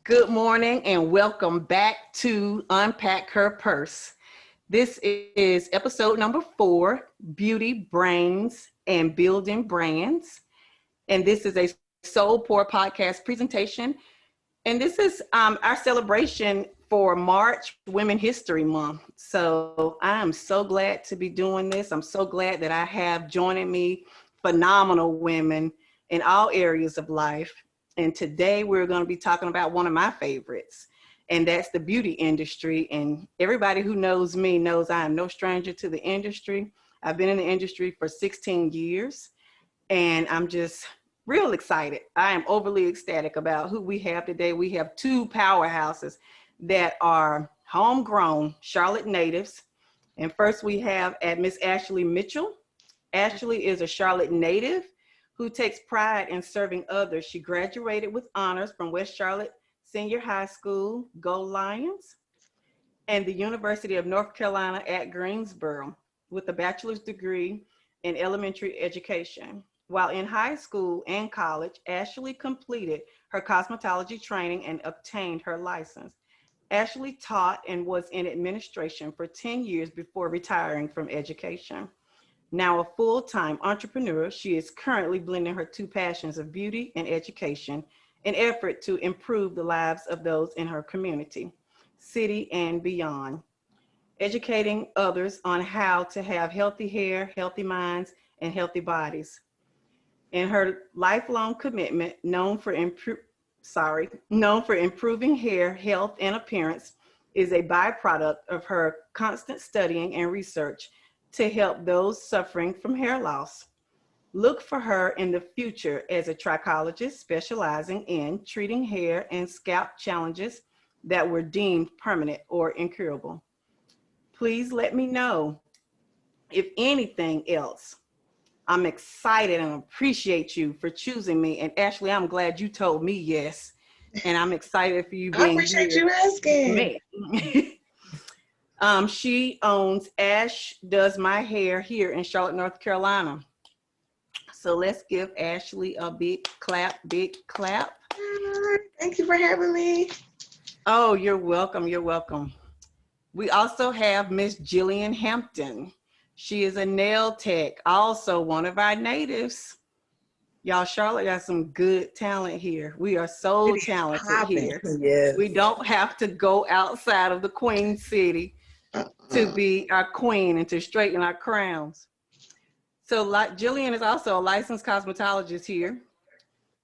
Good morning and welcome back to Unpack Her Purse. This is episode number 4, Beauty, Brains, and Building Brands. And this is a Soulpour podcast presentation. And this is our celebration for March Women History Month. So I am so glad to be doing this. I'm so glad that I have joining me phenomenal women in all areas of life. And today we're going to be talking about one of my favorites, and that's the beauty industry. And everybody who knows me knows I am no stranger to the industry. I've been in the industry for 16 years, and I'm just real excited. I am overly ecstatic about who we have today. We have 2 powerhouses that are homegrown Charlotte natives. And first we have Miss Ashley Mitchell. Ashley is a Charlotte native who takes pride in serving others. She graduated with honors from West Charlotte Senior High School, Go Lions, and the University of North Carolina at Greensboro with a bachelor's degree in elementary education. While in high school and college, Ashley completed her cosmetology training and obtained her license. Ashley taught and was in administration for 10 years before retiring from education. Now a full-time entrepreneur, she is currently blending her 2 passions of beauty and education in effort to improve the lives of those in her community, city, and beyond, educating others on how to have healthy hair, healthy minds, and healthy bodies. In her lifelong commitment, known for improving hair, health, and appearance, is a byproduct of her constant studying and research to help those suffering from hair loss. Look for her in the future as a trichologist specializing in treating hair and scalp challenges that were deemed permanent or incurable. Please let me know if anything else. I'm excited and appreciate you for choosing me. And Ashley, I'm glad you told me yes. And I'm excited for you being here. I appreciate you asking. She owns Ash Does My Hair here in Charlotte, North Carolina. So let's give Ashley a big clap, big clap. Thank you for having me. Oh, you're welcome. You're welcome. We also have Miss Jillian Hampton. She is a nail tech, also one of our natives. Y'all, Charlotte got some good talent here. We are so talented here. Yes. We don't have to go outside of the Queen City to be our queen and to straighten our crowns. So Jillian is also a licensed cosmetologist here.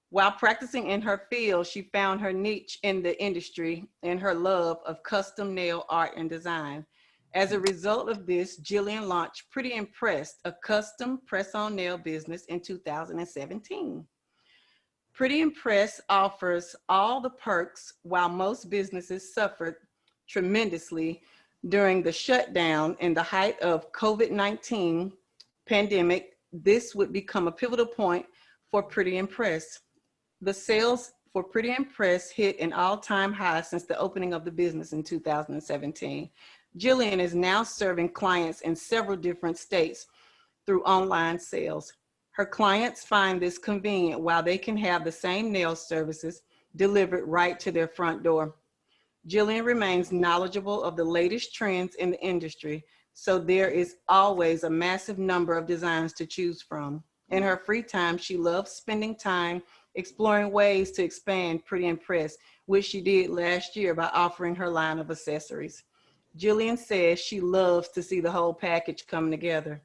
While practicing in her field, she found her niche in the industry and her love of custom nail art and design. As a result of this, Jillian launched Pretty Impressed, a custom press-on nail business in 2017. Pretty Impressed offers all the perks while most businesses suffered tremendously during the shutdown in the height of COVID-19 pandemic. This would become a pivotal point for Pretty Impressed. The sales for Pretty Impressed hit an all-time high since the opening of the business in 2017. Jillian is now serving clients in several different states through online sales. Her clients find this convenient while they can have the same nail services delivered right to their front door. Jillian remains knowledgeable of the latest trends in the industry, so there is always a massive number of designs to choose from. In her free time, she loves spending time exploring ways to expand Pretty Impressed, which she did last year by offering her line of accessories. Jillian says she loves to see the whole package come together.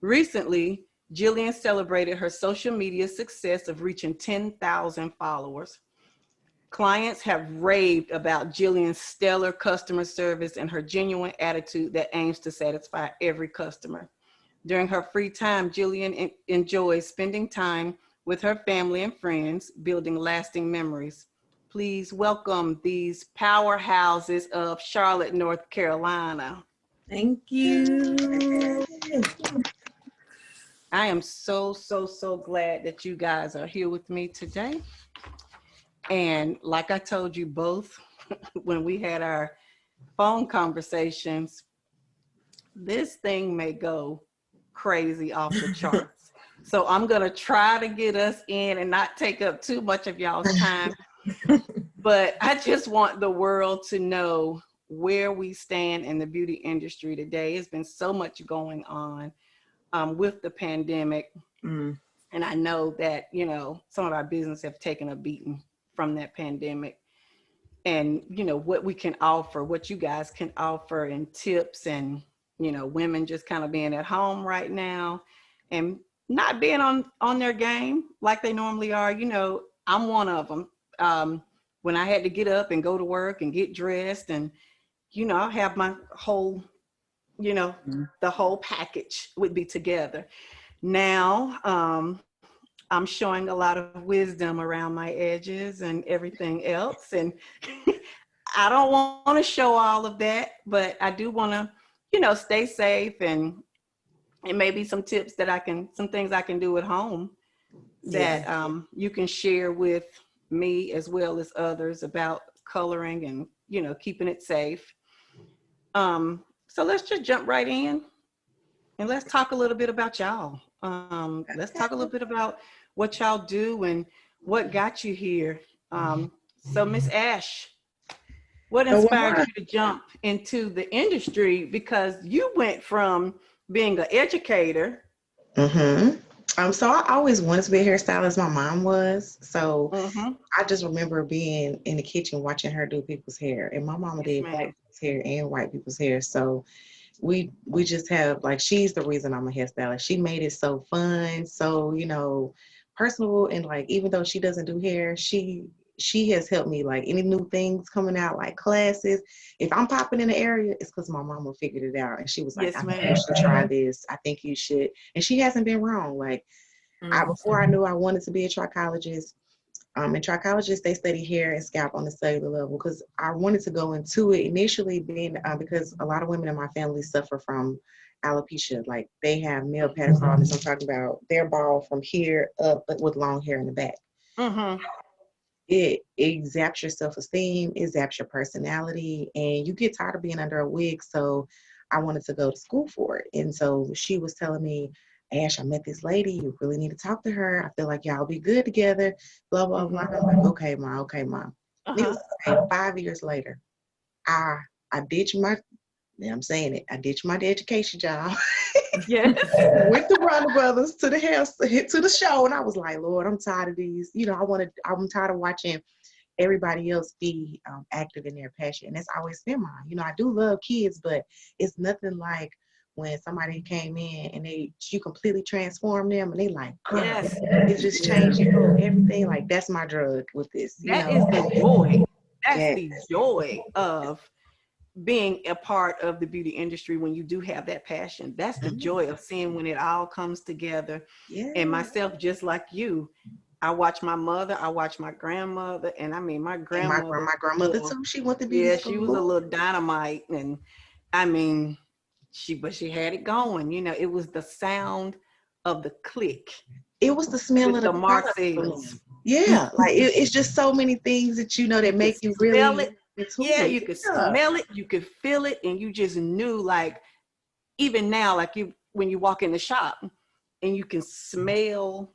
Recently, Jillian celebrated her social media success of reaching 10,000 followers. Clients have raved about Jillian's stellar customer service and her genuine attitude that aims to satisfy every customer. During her free time, Jillian enjoys spending time with her family and friends, building lasting memories. Please welcome these powerhouses of Charlotte, North Carolina. Thank you. I am so glad that you guys are here with me today. And like I told you both when we had our phone conversations, this thing may go crazy off the charts. So I'm going to try to get us in and not take up too much of y'all's time. But I just want the world to know where we stand in the beauty industry today. It's been so much going on with the pandemic. And I know that, you know, some of our business have taken a beating from that pandemic. And, you know, what we can offer, what you guys can offer and tips and, you know, women just kind of being at home right now and not being on their game like they normally are. You know, I'm one of them. When I had to get up and go to work and get dressed and, you know, I'll have my whole, you know, the whole package would be together. Now, I'm showing a lot of wisdom around my edges and everything else. And I don't want to show all of that, but I do want to, you know, stay safe and maybe some tips that some things I can do at home that you can share with me as well as others about coloring and, you know, keeping it safe. So let's just jump right in and let's talk a little bit about y'all. Let's talk a little bit about what y'all do and what got you here. So Miss Ash, what inspired you to jump into the industry? Because you went from being an educator. So I always wanted to be a hairstylist. My mom was. So I just remember being in the kitchen watching her do people's hair. And my mama did black people's hair and white people's hair. So we just have, like, she's the reason I'm a hairstylist. She made it so fun, so, you know, personal. And like, even though she doesn't do hair, she has helped me, like, any new things coming out, like classes. If I'm popping in the area, it's because my mama figured it out. And she was like, I think you should try this. I think you should. And she hasn't been wrong. Like, before I knew I wanted to be a trichologist, and trichologists, they study hair and scalp on the cellular level, because I wanted to go into it initially being because a lot of women in my family suffer from alopecia. Like, they have male pattern baldness. I'm talking about they're bald from here up, but with long hair in the back. It zaps your self-esteem, it zaps your personality, and you get tired of being under a wig. So I wanted to go to school for it. And so she was telling me, Ash, I met this lady. You really need to talk to her. I feel like y'all be good together. Blah, blah, blah. I'm like, okay, mom. Okay, mom. Needless to say, 5 years later, I ditched my, I'm saying it, I ditched my education job. Went to Warner Brothers to the house, to the show. And I was like, Lord, I'm tired of these. You know, I'm tired of watching everybody else be active in their passion. And that's always been mine. You know, I do love kids, but it's nothing like when somebody came in and you completely transform them and they like, girl, it just changed your whole everything. Like, that's my drug with this. That is the joy. That's the joy of being a part of the beauty industry when you do have that passion. That's the joy of seeing when it all comes together. And myself, just like you, I watch my mother, I watch my grandmother, and I mean, my grandmother. My grandmother too, she went to beauty school. She was a little dynamite. And I mean, she had it going. You know, it was the sound of the click. It was the smell of the Marcel's. Yeah, like it's just so many things that, you know, that make you really. You could smell it, you could feel it, and you just knew, like, even now, like, when you walk in the shop and you can smell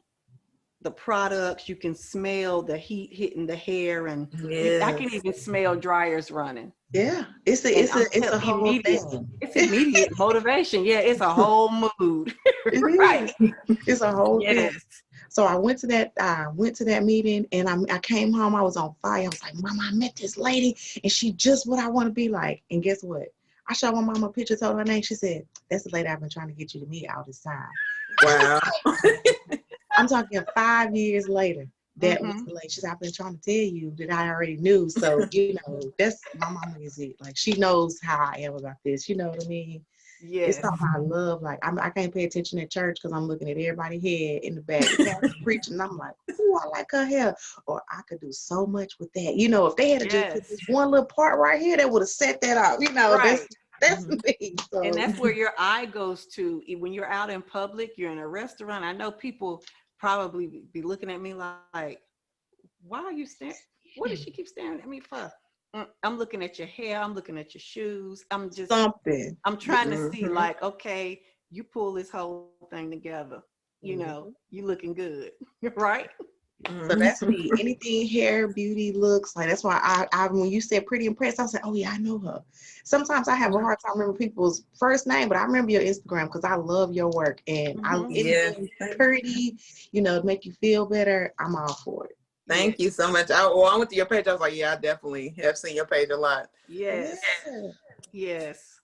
the products, you can smell the heat hitting the hair, and I can even smell dryers running. Yeah, it's a whole thing. It's immediate motivation. Yeah, it's a whole mood. Right. It's a whole thing. So I went to that meeting, and I came home. I was on fire. I was like, Mama, I met this lady, and she just what I want to be like. And guess what? I showed my mama a picture, told her name. She said, that's the lady I've been trying to get you to meet all this time. Wow. I'm talking 5 years later. That was the lady. She said, I've been trying to tell you that I already knew. So, you know, that's my mama is it. Like, she knows how I am about this. You know what I mean? Yes. It's something I love. Like, I can't pay attention at church because I'm looking at everybody's head in the back. Preaching, and I'm like, ooh, I like her hair. Or I could do so much with that. You know, if they had to just put this one little part right here, that would have set that out. You know, that's me. So. And that's where your eye goes to. When you're out in public, you're in a restaurant. I know people probably be looking at me like, why are you staring? What does she keep staring at me for? I'm looking at your hair. I'm looking at your shoes. I'm just something. I'm trying to see, like, okay, you pull this whole thing together. you know, you looking good, right? So that's me. Anything hair, beauty, looks, like that's why I when you said pretty impressed, I said, oh yeah, I know her. Sometimes I have a hard time remembering people's first name, but I remember your Instagram because I love your work and anything pretty, you know, to make you feel better. I'm all for it. Thank you so much. I went to your page. I was like, yeah, I definitely have seen your page a lot. Yes. Yeah. Yes.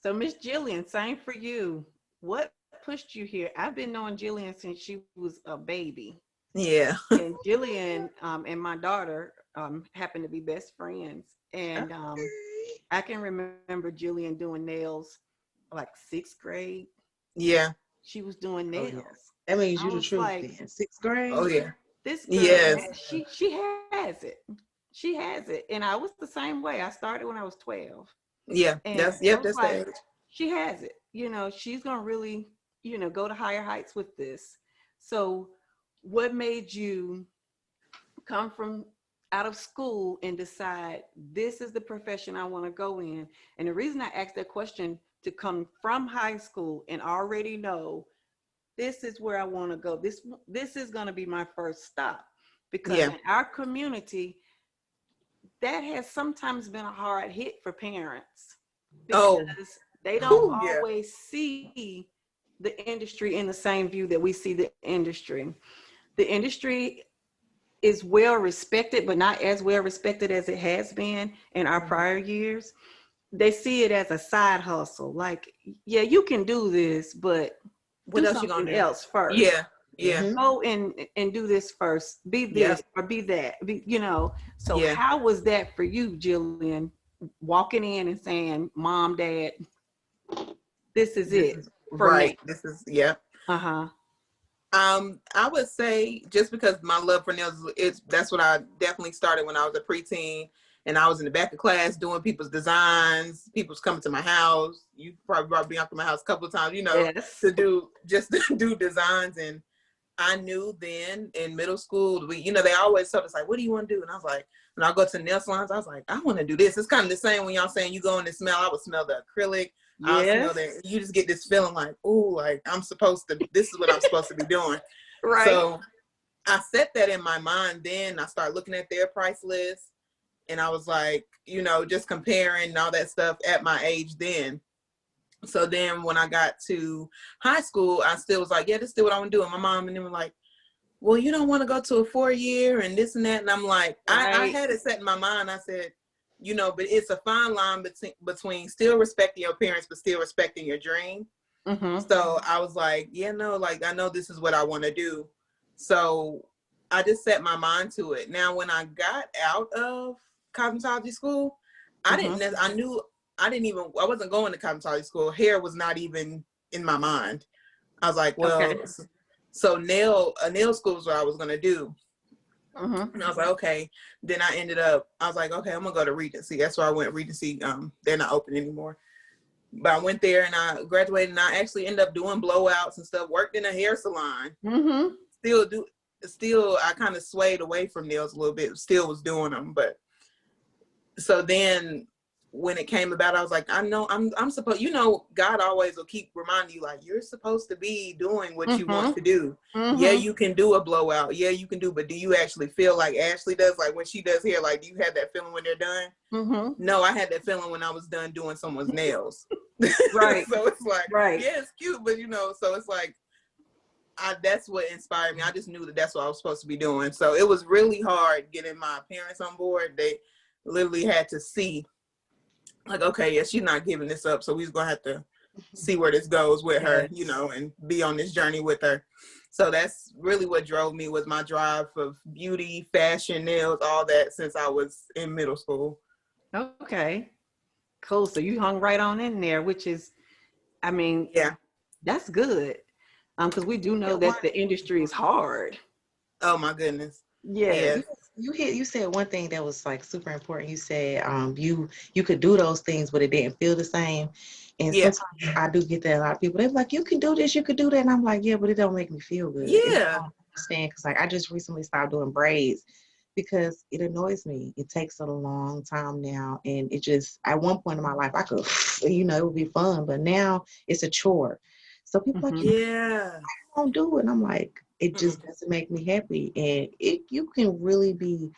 So Miss Jillian, same for you. What pushed you here? I've been knowing Jillian since she was a baby. Yeah. And Jillian and my daughter happen to be best friends. And I can remember Jillian doing nails like 6th grade. Yeah. She was doing nails. Oh, yeah. That means you the truth, like, then. 6th grade? Oh, yeah. This girl, she has it. She has it. And I was the same way. I started when I was 12. Yeah. And that's like, the age. She has it. You know, she's going to really, you know, go to higher heights with this. So what made you come from out of school and decide this is the profession I want to go in? And the reason I asked that question, to come from high school and already know this is where I want to go. This is going to be my first stop, because in our community, that has sometimes been a hard hit for parents, because they don't always see the industry in the same view that we see the industry. The industry is well respected, but not as well respected as it has been in our prior years. They see it as a side hustle. Like, yeah, you can do this, but what do else you something gonna do? else first. Yeah. Go and do this first. Be this or be that. You know. So how was that for you, Jillian? Walking in and saying, "Mom, Dad, this is it." Right. This is I would say, just because my love for nails, that's what I definitely started when I was a preteen. And I was in the back of class doing people's designs. People's coming to my house. You probably brought me up to my house a couple of times, you know, to do designs. And I knew then in middle school, you know, they always told us like, what do you want to do? And I was like, when I go to nail salons, I was like, I want to do this. It's kind of the same when y'all saying you go in and smell. I would smell the acrylic. I would smell that. You just get this feeling like, ooh, like this is what I'm supposed to be doing. Right. So I set that in my mind. Then I started looking at their price list. And I was like, you know, just comparing and all that stuff at my age then. So then when I got to high school, I still was like, yeah, this is what I want to do. And my mom and them were like, well, you don't want to go to a 4-year and this and that. And I'm like, I had it set in my mind. I said, you know, but it's a fine line between still respecting your parents, but still respecting your dream. So I was like, yeah, no, like, I know this is what I want to do. So I just set my mind to it. Now, when I got out of cosmetology school, I wasn't going to cosmetology school. Hair was not even in my mind. I was like, well, so nail school is what I was going to do. And I was like, okay. Then I was like, okay, I'm going to go to Regency. That's where I went. Regency, they're not open anymore. But I went there and I graduated, and I actually ended up doing blowouts and stuff, worked in a hair salon. Still, I kind of swayed away from nails a little bit, still was doing them. But so then when it came about, I was like, I know I'm supposed, you know, God always will keep reminding you, like, you're supposed to be doing what you want to do. Yeah, you can do a blowout. Yeah, you can do, but do you actually feel like Ashley does? Like when she does hair, like, do you have that feeling when they're done? No, I had that feeling when I was done doing someone's nails. Right. So it's like, yeah, it's cute, but you know, so it's like, that's what inspired me. I just knew that that's what I was supposed to be doing. So it was really hard getting my parents on board. They literally had to see, like, okay, yeah, she's not giving this up, so we're gonna have to see where this goes with her, you know, and be on this journey with her. So that's really what drove me, was my drive of beauty, fashion, nails, all that, since I was in middle school. Okay, cool. So you hung right on in there, which is, I mean, that's good, because we do know that the industry is hard. Oh my goodness. Yeah. You said one thing that was like super important. You said you could do those things, but it didn't feel the same. And sometimes I do get that. A lot of people, they're like, you can do this, you could do that. And I'm like, yeah, but it don't make me feel good. Yeah. I don't understand, because like I just recently stopped doing braids because it annoys me. It takes a long time now. And it just, at one point in my life, I could, you know, it would be fun, but now it's a chore. So people like, yeah, I won't do it. And I'm like, it just doesn't make me happy. And you can really be,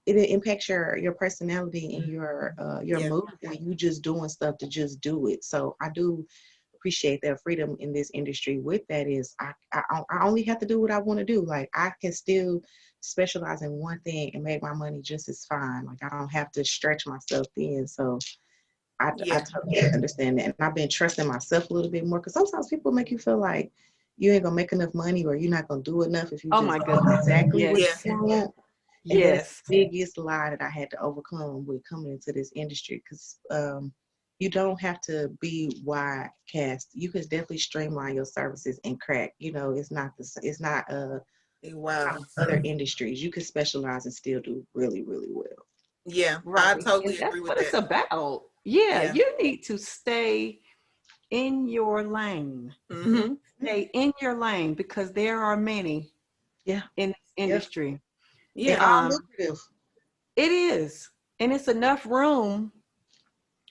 it impacts your personality and your yeah, mood when you just doing stuff to just do it. So I do appreciate that freedom in this industry. With that is I only have to do what I want to do. Like I can still specialize in one thing and make my money just as fine. Like I don't have to stretch myself thin. So I yeah. totally understand that. And I've been trusting myself a little bit more because sometimes people make you feel like you ain't gonna make enough money or you're not gonna do enough if you Oh just my do goodness. exactly what Yes. you want. And that's Yes. the biggest lie that I had to overcome with coming into this industry because you don't have to be wide cast. You can definitely streamline your services and crack. You know, it's not Wow. other industries. You can specialize and still do really, really well. Yeah, I Right. And totally that's agree with what it's that. about. Yeah. Yeah. You need to stay in your lane. Mm-hmm. Stay in your lane because there are many Yeah, in this yeah. industry. They're Yeah. all Um, lucrative. it is. And it's enough room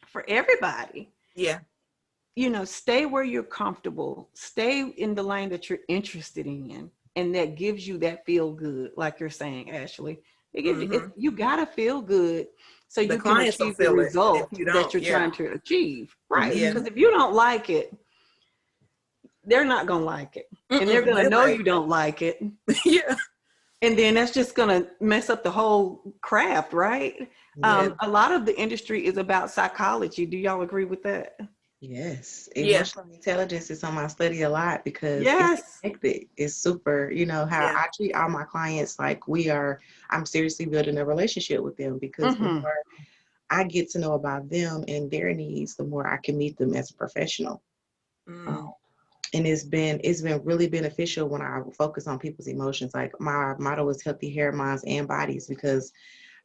for everybody. Yeah. Stay where you're comfortable. Stay in the lane that you're interested in. And that gives you that feel good, like you're saying, Ashley. It gives you, Mm-hmm. you gotta feel good so The you can clients will achieve the feel it if result you that don't. you're Yeah. trying to achieve. Right. Yeah. Because if you don't like it, they're not gonna like it. And they're Mm-mm. gonna They're know like, you don't like it. yeah. And then that's just gonna mess up the whole craft, right? Yeah. A lot of the industry is about psychology. Do y'all agree with that? Yes, Yeah. emotional intelligence is something I study a lot because it's Yes. connected. It's super, how Yeah. I treat all my clients like I'm seriously building a relationship with them because the Mm-hmm. more I get to know about them and their needs, the more I can meet them as a professional. Um, Mm. and it's been really beneficial when I focus on people's emotions. Like my motto is healthy hair, minds, and bodies because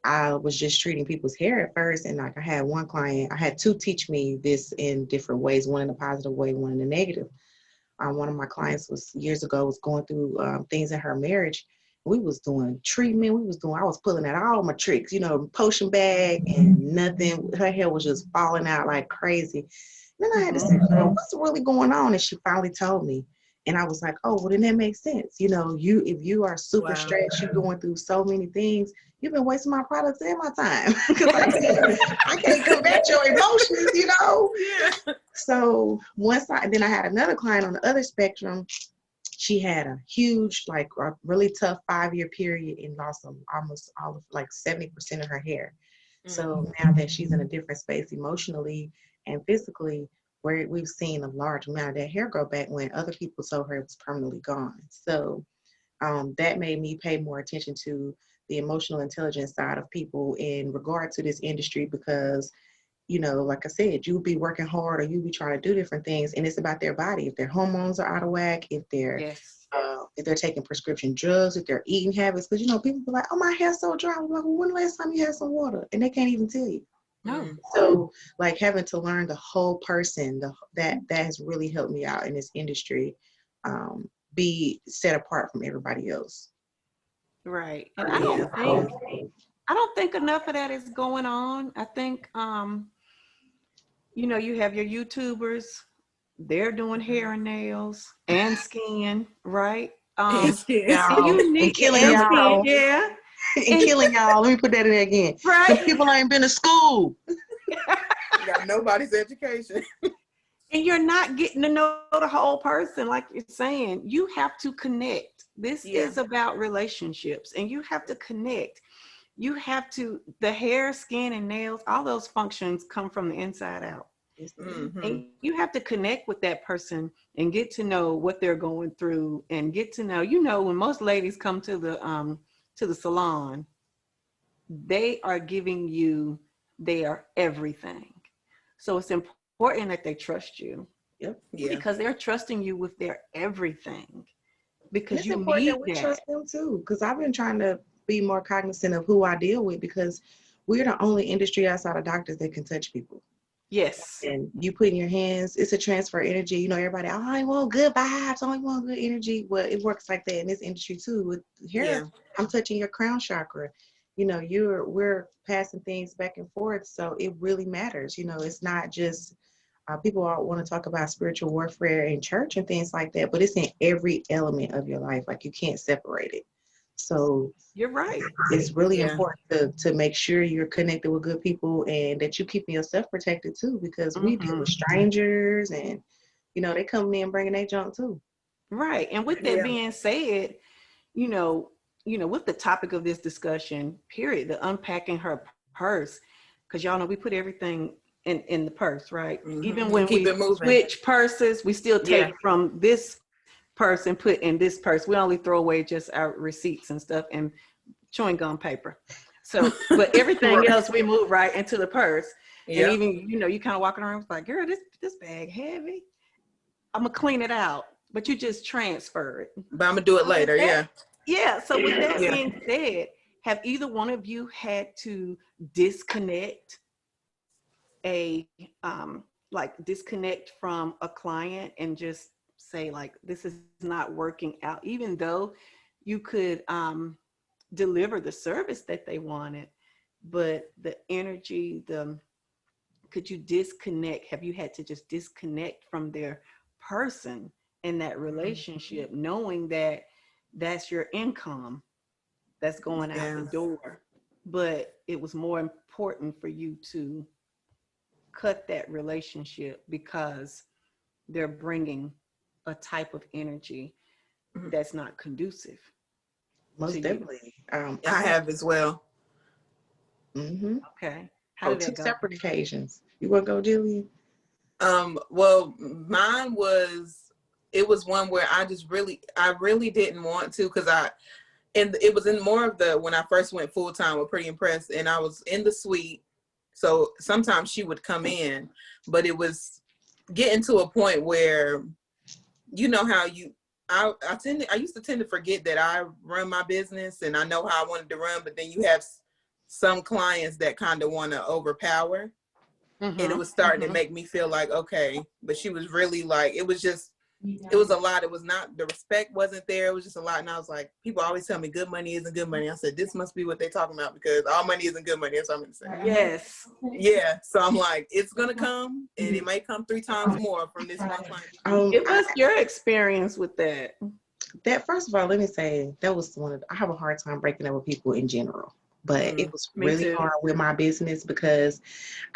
I was just treating people's hair at first, and like I had one client, I had two teach me this in different ways, one in a positive way, one in a negative. One of my clients was years ago was going through things in her marriage. We was doing treatment. I was pulling out all my tricks, potion bag and nothing. Her hair was just falling out like crazy. Then I had to say, "Girl, what's really going on?" And she finally told me. And I was like, oh, well, then that makes sense. If you are super Wow. stressed, you're going through so many things, you've been wasting my products and my time because I can't combat your emotions. Yeah. So then I had another client on the other spectrum. She had a huge, like a really tough 5-year period and lost almost all of like 70% of her hair. Mm. So now that she's in a different space emotionally and physically, where we've seen a large amount of that hair grow back when other people told her it was permanently gone. So that made me pay more attention to the emotional intelligence side of people in regard to this industry because like I said, you'll be working hard or you'll be trying to do different things, and it's about their body. If their hormones are out of whack, Yes. if they're taking prescription drugs, if they're eating habits, because people be like, "Oh, my hair's so dry." I'm like, well, when the last time you had some water? And they can't even tell you. No. Mm. So, like having to learn the whole person, that has really helped me out in this industry, be set apart from everybody else. Right. And Yeah. I don't think enough of that is going on. I think you have your YouTubers, they're doing hair and nails and skin, right? And skin. And Y'all you and need killing and skin, y'all yeah. and And killing y'all. Let me put that in there again. The right. people ain't been to school. Got nobody's education. And you're not getting to know the whole person, like you're saying. You have to connect. This Yeah. is about relationships, and you have to connect. The hair, skin, and nails, all those functions come from the inside out. Mm-hmm. And you have to connect with that person and get to know what they're going through and get to know, when most ladies come to the salon, they are giving you their everything. So it's important that they trust you Yep. Yeah. because they're trusting you with their everything And because it's you important that need we that. trust them too, because I've been trying to be more cognizant of who I deal with because we're the only industry outside of doctors that can touch people. Yes. And you put in your hands, it's a transfer energy. Everybody, oh, I want good vibes, oh, I want good energy. Well, it works like that in this industry too. With Yeah. hair, I'm touching your crown chakra. We're passing things back and forth. So it really matters. It's not just People want to talk about spiritual warfare in church and things like that, but it's in every element of your life. Like you can't separate it. So You're right. it's really Yeah. important to make sure you're connected with good people and that you keep yourself protected too, because we deal with strangers and they come in bringing their junk too. Right. And with that being said, you know, with the topic of this discussion, period, the unpacking her purse, because y'all know we put everything in the purse, right? Even when Keep we it moving. switch purses, we still take from this purse and put in this purse. We only throw away just our receipts and stuff and chewing gum paper. So, but everything else we move right into the purse. And even, you kind of walking around like, girl, this bag heavy. I'm gonna clean it out, but you just transfer it. But I'm gonna do it later. Yeah. So with that being said, have either one of you had to disconnect disconnect from a client and just say like, this is not working out, even though you could deliver the service that they wanted, but the energy, could you disconnect? Have you had to just disconnect from their person in that relationship, knowing that that's your income that's going out the door, but it was more important for you to cut that relationship because they're bringing a type of energy that's not conducive? Most definitely. I have as well. Okay. How did that go? 2 separate occasions. You want to go, Jillian? Well, mine it was one where I really didn't want to, because it was in more of when I first went full time with Pretty Impressed, and I was in the suite. So sometimes she would come in, but it was getting to a point where, you know how I used to tend to forget that I run my business and I know how I wanted to run, but then you have some clients that kind of want to overpower. And it was starting to make me feel like, okay, but she was really like, it was a lot. It was not, the respect wasn't there. It was just a lot. And I was like, people always tell me good money isn't good money. I said, this must be what they're talking about, because all money isn't good money. That's what I'm going to say. Yes. Yeah. So I'm like, it's going to come, and it may come 3 times more from this one client. Give us your experience with that. First of all, let me say, that was I have a hard time breaking up with people in general. But it was really hard with my business because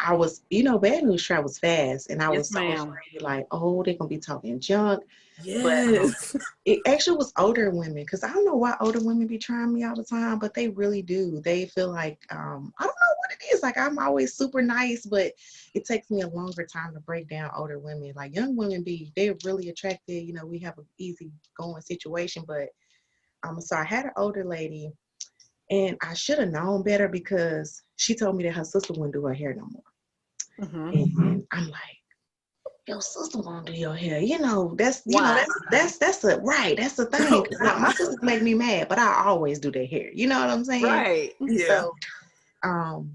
I was, bad news travels fast. And I was so afraid, like, oh, they're going to be talking junk. Yes. But it actually was older women, because I don't know why older women be trying me all the time, but they really do. They feel like, I don't know what it is. Like, I'm always super nice, but it takes me a longer time to break down older women. Like, young women they're really attracted. We have an easy going situation. But so I had an older lady. And I should have known better, because she told me that her sister wouldn't do her hair no more. And I'm like, your sister won't do your hair. That's that's a thing. My sisters make me mad, but I always do their hair. You know what I'm saying? Right. Yeah. So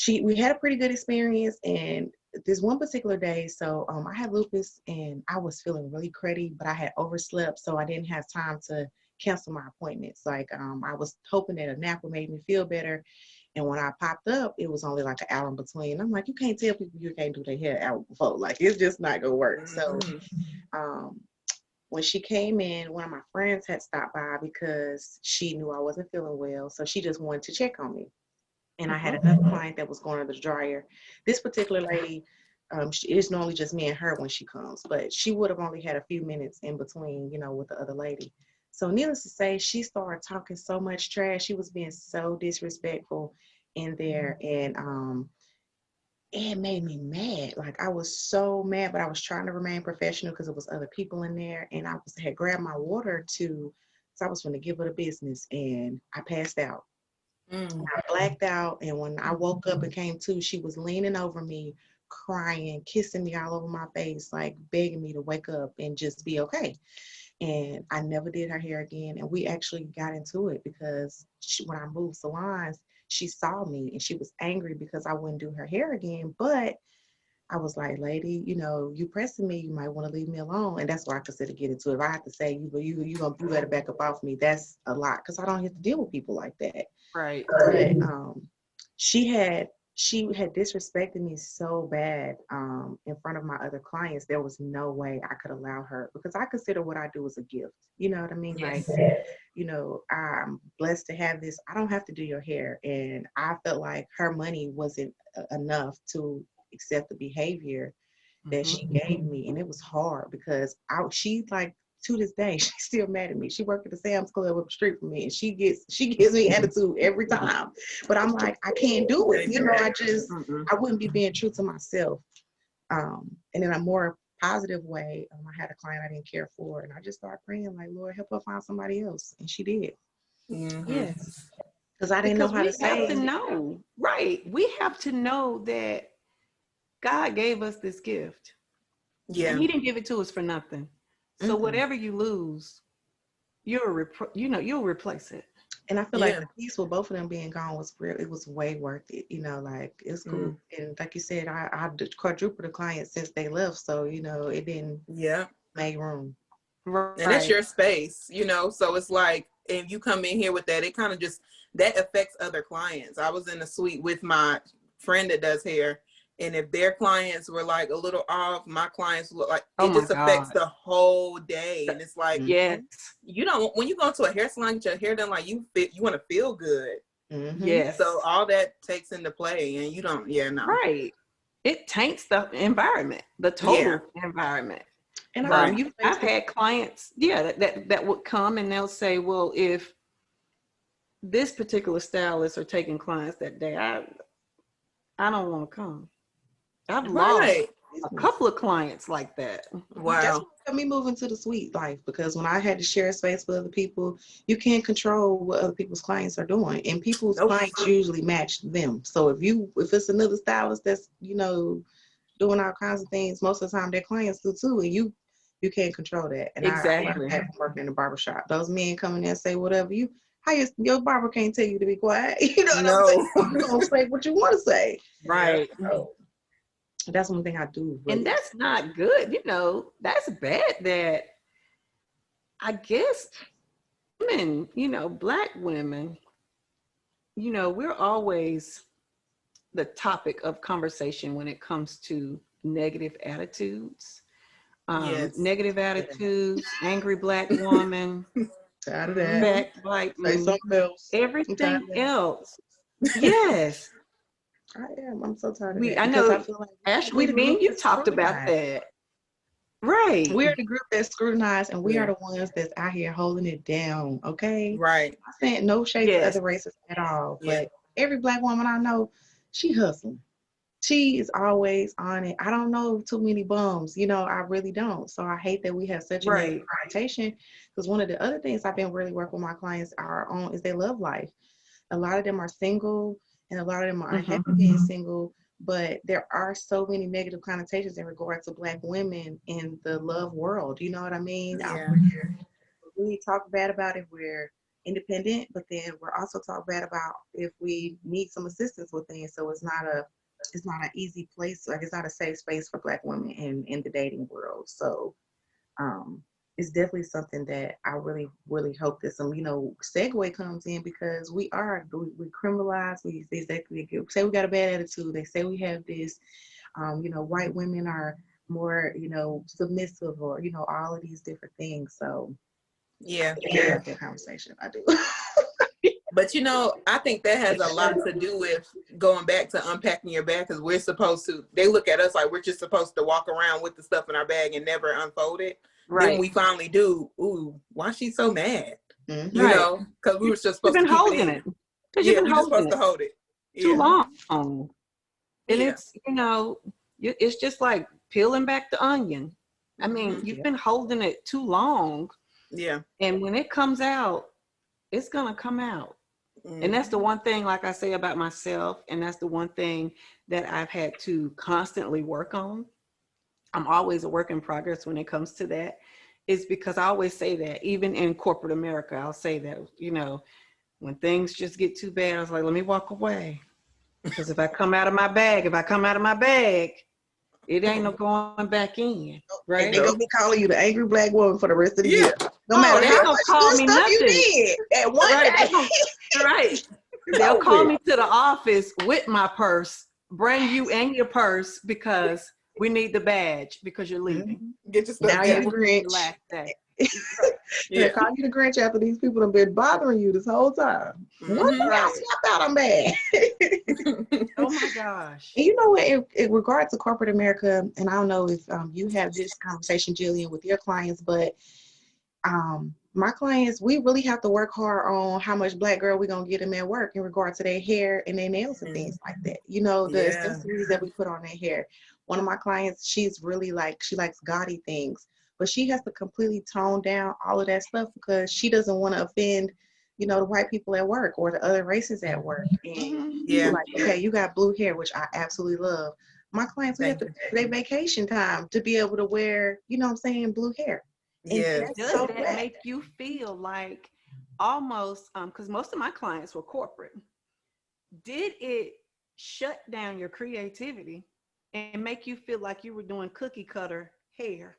we had a pretty good experience, and this one particular day, so I had lupus and I was feeling really cruddy, but I had overslept, so I didn't have time to cancel my appointments. Like I was hoping that a nap would make me feel better, and when I popped up, it was only like an hour in between. I'm like, you can't tell people you can't do their hair an hour before. Like, it's just not gonna work. So when she came in, one of my friends had stopped by because she knew I wasn't feeling well, so she just wanted to check on me. And I had another client that was going to the dryer. This particular lady, it's normally just me and her when she comes, but she would have only had a few minutes in between, with the other lady. So needless to say, she started talking so much trash. She was being so disrespectful in there. And it made me mad. Like, I was so mad, but I was trying to remain professional because it was other people in there. And I had grabbed my water so I was going to give her the business, and I passed out. I blacked out, and when I woke up and came to, she was leaning over me, crying, kissing me all over my face, like begging me to wake up and just be okay. And I never did her hair again. And we actually got into it because when I moved salons, she saw me and she was angry because I wouldn't do her hair again. But I was like, lady, you pressing me, you might want to leave me alone. And that's why I consider getting into it. If I have to say, you better back up off me, that's a lot, because I don't have to deal with people like that. Right. But she she had disrespected me so bad in front of my other clients. There was no way I could allow her, because I consider what I do as a gift. You know what I mean? Yes. Like, you know, I'm blessed to have this. I don't have to do your hair. And I felt like her money wasn't enough to accept the behavior that she gave me. And it was hard because she like, to this day, she's still mad at me. She worked at the Sam's Club up the street from me, and she gives me attitude every time. But I'm like, I can't do it. You know, I wouldn't be being true to myself. And in a more positive way, I had a client I didn't care for, and I just started praying, like, Lord, help her find somebody else. And she did. Yes. Because I didn't know how to say. We have to know, right? We have to know that God gave us this gift. Yeah. And he didn't give it to us for nothing. So whatever you lose, you'll replace it. And I feel like the peace with both of them being gone was real. It was way worth it. You know, like, it's cool. And like you said, I quadrupled the clients since they left. So, you know, it didn't make room. Right. And it's your space, you know, so it's like, if you come in here with that, it kind of just, that affects other clients. I was in a suite with my friend that does hair, and if their clients were like a little off, my clients look like, it just affects the whole day. And it's like, you don't, when you go to a hair salon, get your hair done, like you want to feel good. Yes. So all that takes into play, and you don't, Right. It taints the environment, the total environment. And I've had clients, that would come and they'll say, well, if this particular stylist are taking clients that day, I don't want to come. I've lost a couple of clients like that. Wow. That's what got me moving to the suite life, because when I had to share space with other people, you can't control what other people's clients are doing, and people's clients usually match them. So if it's another stylist that's, you know, doing all kinds of things, most of the time their clients do too, and you can't control that. And I learned that from working in the barbershop. Those men come in there and say whatever your barber can't tell you to be quiet. You know what I'm saying? You're gonna say what you want to say. Right. So that's one thing I do. Really. And that's not good. You know, that's bad that I guess women, you know, Black women, you know, we're always the topic of conversation when it comes to negative attitudes. Negative attitudes, angry Black woman, tired of that. Black something else. Everything else. Yes. I am. I'm so tired of that. I know, I feel like Ashley, me and you talked about that. Right. We're the group that's scrutinized, and we are the ones that's out here holding it down. Okay. Right. I'm saying no shade to other races at all, but every Black woman I know, she hustling. She is always on it. I don't know too many bums, you know, I really don't. So I hate that we have such a negative connotation, because one of the other things I've been really working with my clients is their love life. A lot of them are single, and a lot of them are unhappy being single, but there are so many negative connotations in regards to Black women in the love world. You know what I mean? Yeah. We talk bad about if we're independent, but then we're also talk bad about if we need some assistance with things. So it's not an easy place. Like, it's not a safe space for Black women in the dating world. So it's definitely something that I really, really hope that some, you know, segue comes in, because we criminalize, they say we got a bad attitude. They say we have this, you know, white women are more, you know, submissive, or, you know, all of these different things. So have that conversation. I do. But, you know, I think that has a lot to do with going back to unpacking your bag, because we're supposed to, they look at us like we're just supposed to walk around with the stuff in our bag and never unfold it. Right. Then we finally do, ooh, why is she so mad? You know, because we were just supposed to keep holding it. Yeah, we were supposed to hold it too long. And it's, you know, it's just like peeling back the onion. I mean, you've been holding it too long. Yeah. And when it comes out, it's going to come out. And that's the one thing, like I say about myself, and that's the one thing that I've had to constantly work on. I'm always a work in progress when it comes to that. Is because I always say that, even in corporate America, I'll say that, you know, when things just get too bad, I was like, let me walk away. Because if I come out of my bag, it ain't no going back in, right? And they're going to be calling you the angry Black woman for the rest of the year. No matter how much good stuff you did at one day. Right. They'll call me to the office with my purse bring you and your purse because we need the badge because you're leaving. Mm-hmm. Get your stuff. Now Yeah. you're the Grinch. Last day. They call you the Grinch after these people have been bothering you this whole time. One thing I snapped out, I'm bad. Oh my gosh. And you know what, in regards to corporate America, and I don't know if you have this conversation, Jillian, with your clients, but my clients, we really have to work hard on how much Black girl we're going to get them at work in regard to their hair and their nails and things like that. You know, the accessories that we put on their hair. One of my clients, she's really like, she likes gaudy things, but she has to completely tone down all of that stuff because she doesn't want to offend, you know, the white people at work or the other races at work. And like, okay, you got blue hair, which I absolutely love. My clients, we have to take their vacation time to be able to wear, you know what I'm saying, blue hair. And does that make you feel like almost, because most of my clients were corporate, did it shut down your creativity and make you feel like you were doing cookie cutter hair?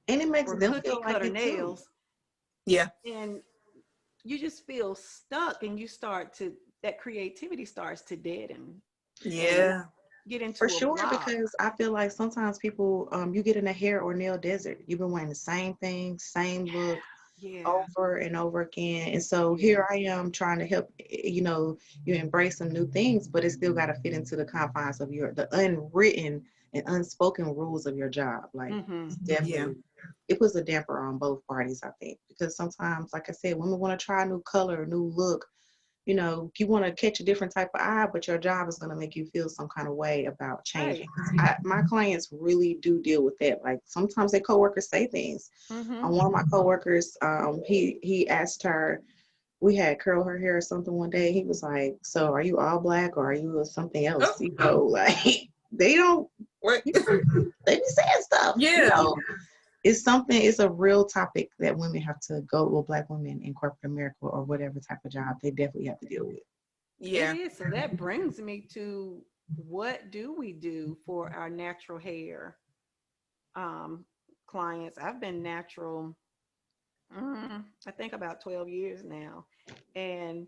And it makes them cookie feel like cutter it nails. too. Yeah. And you just feel stuck and you start to, that creativity starts to deaden. Yeah. Get into For a sure, block. because I feel like sometimes people, you get in a hair or nail desert. You've been wearing the same thing, same look over and over again. And so here I am trying to help, you know, you embrace some new things, but it still got to fit into the confines of the unwritten and unspoken rules of your job. Like definitely, it puts a damper on both parties, I think, because sometimes, like I said, women want to try a new color, a new look. You know, you want to catch a different type of eye, but your job is going to make you feel some kind of way about changing. My clients really do deal with that. Like sometimes their coworkers say things. One of my coworkers, he asked her, we had curled her hair or something one day. He was like, "So are you all Black or are you something else?" You know, like they don't. They be saying stuff. Yeah. You know? It's a real topic that women have to go with, Black women in corporate America or whatever type of job they definitely have to deal with. Yeah. It is. So that brings me to, what do we do for our natural hair clients? I've been natural, I think about 12 years now. And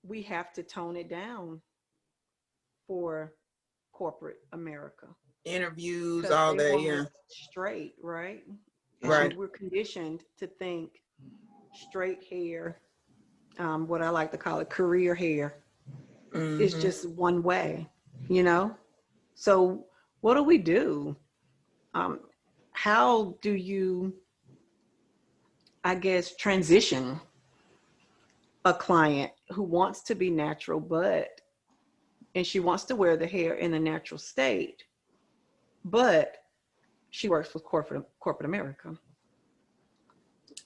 we have to tone it down for corporate America. Interviews, all that, straight, right? Right. We're conditioned to think straight hair, what I like to call it career hair, is just one way, you know? So what do we do? How do you, I guess, transition a client who wants to be natural, and she wants to wear the hair in the natural state, but she works with corporate America?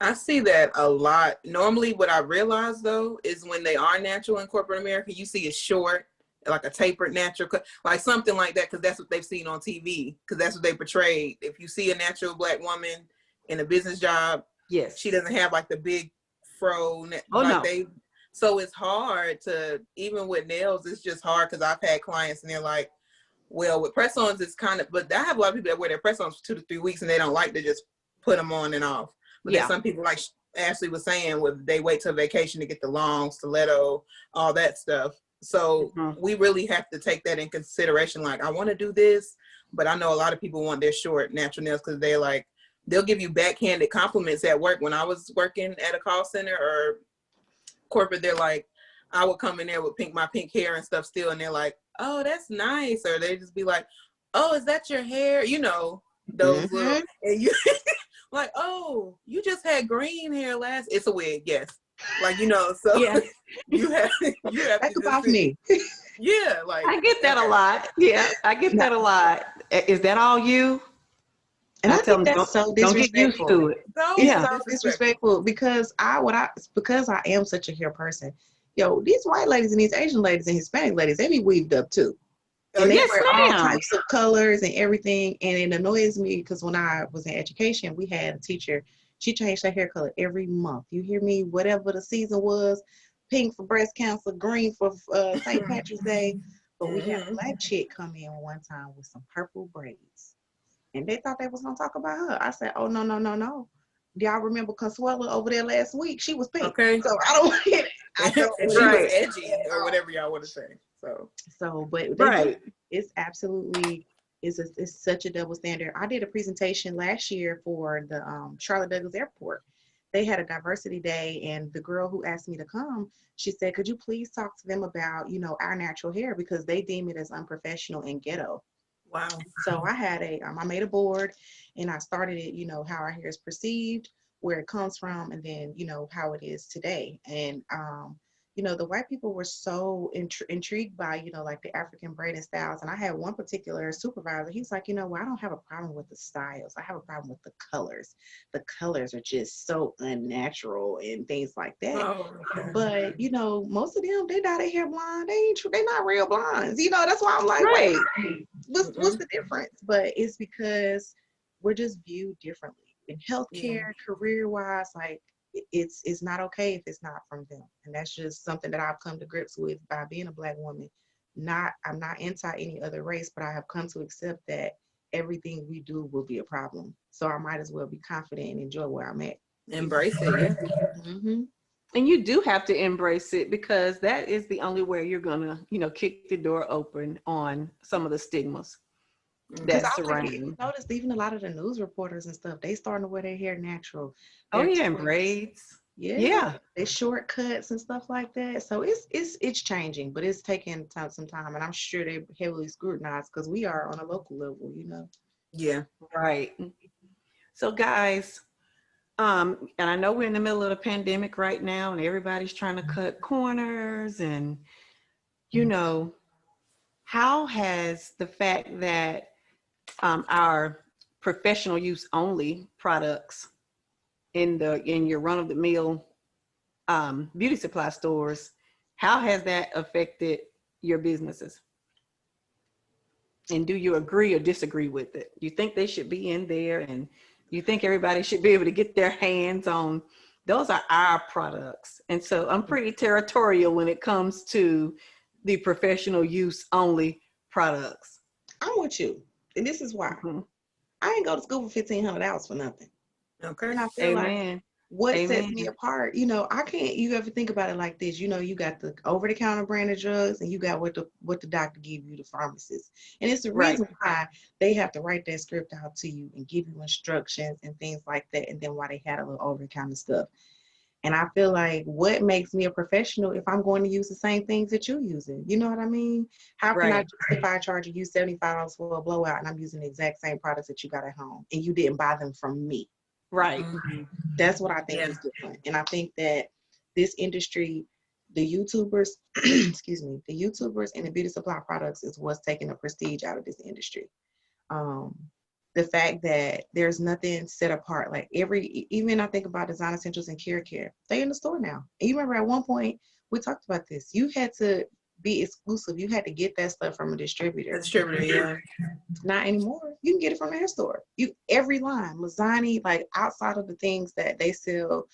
I see that a lot. Normally what I realize though is when they are natural in corporate America, you see a short, like a tapered natural cut, like something like that, because that's what they've seen on TV, because that's what they portrayed. If you see a natural Black woman in a business job, she doesn't have like the big fro. So it's hard to, even with nails, it's just hard, because I've had clients and they're like, well, with press-ons, it's kind of, but I have a lot of people that wear their press-ons for 2 to 3 weeks and they don't like to just put them on and off. But then some people, like Ashley was saying, they wait till vacation to get the long stiletto, all that stuff. So we really have to take that in consideration. Like, I want to do this, but I know a lot of people want their short natural nails because they're like, they'll give you backhanded compliments at work. When I was working at a call center or corporate, they're like, I would come in there with my pink hair and stuff still, and they're like, "Oh, that's nice," or they just be like, "Oh, is that your hair?" You know, those little, and you like, "Oh, you just had green hair last." It's a wig, yes. Like, you know, so you have Back to off me. Yeah, like I get that a lot. Yeah, I get that a lot. Is that all you? And I think that's so disrespectful. Don't get used to it. It's so disrespectful because I am such a hair person. Yo, these white ladies and these Asian ladies and Hispanic ladies, they be weaved up too. And they wear all types of colors and everything. And it annoys me because when I was in education, we had a teacher. She changed her hair color every month. You hear me? Whatever the season was, pink for breast cancer, green for St. Patrick's Day. But we had a Black chick come in one time with some purple braids. And they thought they was going to talk about her. I said, oh, no. Do y'all remember Consuela over there last week? She was pink. Okay. So I don't want it. I don't And she was edgy or whatever y'all want to say. So, but Right. it's absolutely it's such a double standard. I did a presentation last year for the Charlotte Douglas Airport. They had a diversity day, and the girl who asked me to come, she said, "Could you please talk to them about, you know, our natural hair because they deem it as unprofessional and ghetto." Wow. So I had I made a board, and I started it, you know, how our hair is perceived, where it comes from, and then, you know, how it is today. And you know, the white people were so intrigued by, you know, like the African braiding styles. And I had one particular supervisor, he's like, you know, well, I don't have a problem with the styles. I have a problem with the colors. The colors are just so unnatural and things like that. Oh, okay. But, you know, most of them, they dye their hair blonde. They ain't true. They not real blondes. You know, that's why I'm like, Right. wait, what's the difference? But it's because we're just viewed differently in healthcare, career-wise. Like, it's not okay if it's not from them, and that's just something that I've come to grips with by being a Black woman. I'm not anti any other race, but I have come to accept that everything we do will be a problem. So I might as well be confident and enjoy where I'm at. Embrace it, yeah. Mm-hmm. And you do have to embrace it because that is the only way you're gonna, you know, kick the door open on some of the stigmas that surround you. Noticed even a lot of the news reporters and stuff, they starting to wear their hair natural. Oh yeah, and braids. Yeah, they shortcuts and stuff like that. So it's changing, but it's taking some time, and I'm sure they're heavily scrutinized because we are on a local level, you know. Yeah. Right. So guys, and I know we're in the middle of the pandemic right now, and everybody's trying to cut corners, and you know, how has the fact that our professional use only products in your run-of-the-mill beauty supply stores, how has that affected your businesses? And do you agree or disagree with it? You think they should be in there, and you think everybody should be able to get their hands on, those are our products. And so I'm pretty territorial when it comes to the professional use only products. I'm with you, and this is why. I ain't go to school for $1,500 for nothing. Okay. And I feel Amen. like what Amen. sets me apart, you know, I can't, you ever think about it like this, you know, you got the over-the-counter branded drugs, and you got what the doctor give you, the pharmacist. And it's the reason why they have to write that script out to you and give you instructions and things like that, and then why they had a little over-the-counter stuff. And I feel like what makes me a professional if I'm going to use the same things that you're using? You know what I mean? How can I justify charging you $75 for a blowout and I'm using the exact same products that you got at home and you didn't buy them from me? Right. That's what I think is different. And I think that this industry, the YouTubers, excuse me, the YouTubers and the beauty supply products is what's taking the prestige out of this industry. The fact that there's nothing set apart, like even I think about Design Essentials and Care, they in the store now. And you remember at one point we talked about this. You had to be exclusive. You had to get that stuff from a distributor. Not anymore. You can get it from the hair store. Every line, Mazzani, like outside of the things that they sell,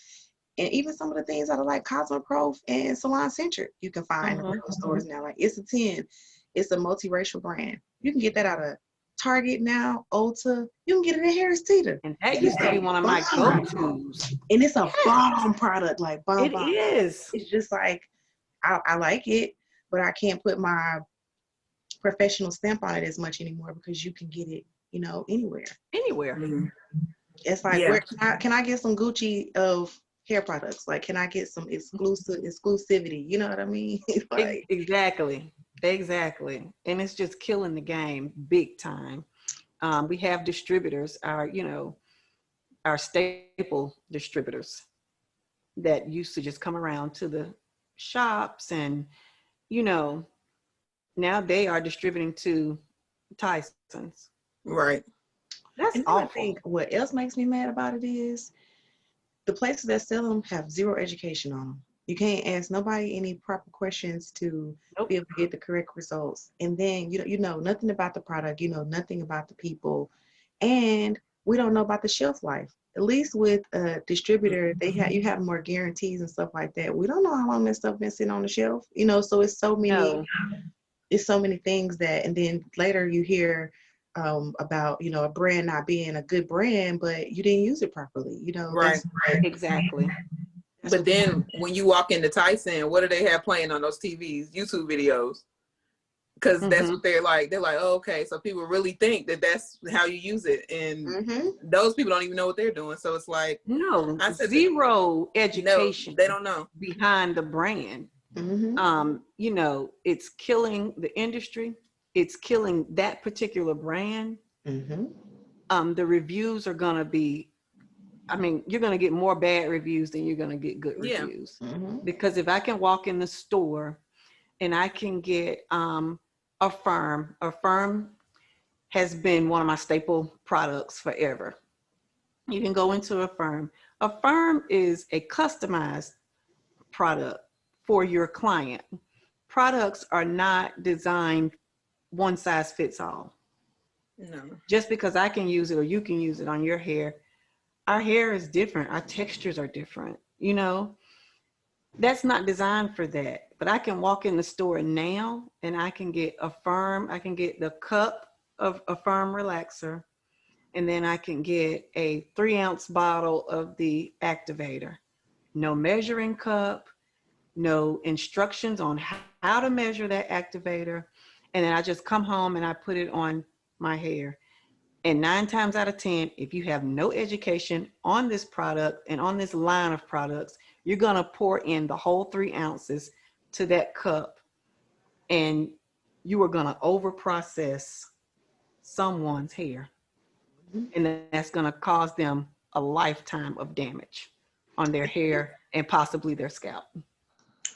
and even some of the things that are like Cosmoprof and Salon Centric, you can find in the stores now. Like It's a 10. It's a multiracial brand. You can get that out of Target now, Ulta. You can get it at Harris Teeter. And that used to be one of my go-tos. And it's a bomb product, like bomb. It is. It's just like, I like it, but I can't put my professional stamp on it as much anymore because you can get it, you know, anywhere. It's like, where can I get some Gucci of hair products? Like, can I get some exclusivity? You know what I mean? Like, Exactly. And it's just killing the game big time. We have distributors, our staple distributors that used to just come around to the shops, and, you know, now they are distributing to Tyson's. Right. That's and awful. I think what else makes me mad about it is the places that sell them have zero education on them. You can't ask nobody any proper questions to be able to get the correct results. And then you know nothing about the product, you know nothing about the people, and we don't know about the shelf life. At least with a distributor, you have more guarantees and stuff like that. We don't know how long that stuff been sitting on the shelf, you know. So it's so many things that, and then later you hear about, you know, a brand not being a good brand, but you didn't use it properly, you know. Right. Exactly. But then when you walk into Tyson, what do they have playing on those TVs? YouTube videos. Because that's what they're like. They're like, oh, okay. So people really think that that's how you use it. And those people don't even know what they're doing. So it's like, no, zero education. No, they don't know. Behind the brand. You know, it's killing the industry. It's killing that particular brand. The reviews are going to be, I mean, you're going to get more bad reviews than you're going to get good reviews. Because if I can walk in the store and I can get a firm has been one of my staple products forever. You can go into a firm. A firm is a customized product for your client. Products are not designed one size fits all. No. Just because I can use it or you can use it on your hair, our hair is different. Our textures are different. You know, that's not designed for that. But I can walk in the store now and I can get I can get the cup of a firm relaxer, and then I can get a 3-ounce bottle of the activator. No measuring cup, no instructions on how to measure that activator. And then I just come home and I put it on my hair. And 9 times out of 10, if you have no education on this product and on this line of products, you're going to pour in the whole 3 ounces to that cup, and you are going to over process someone's hair. And that's going to cause them a lifetime of damage on their hair and possibly their scalp.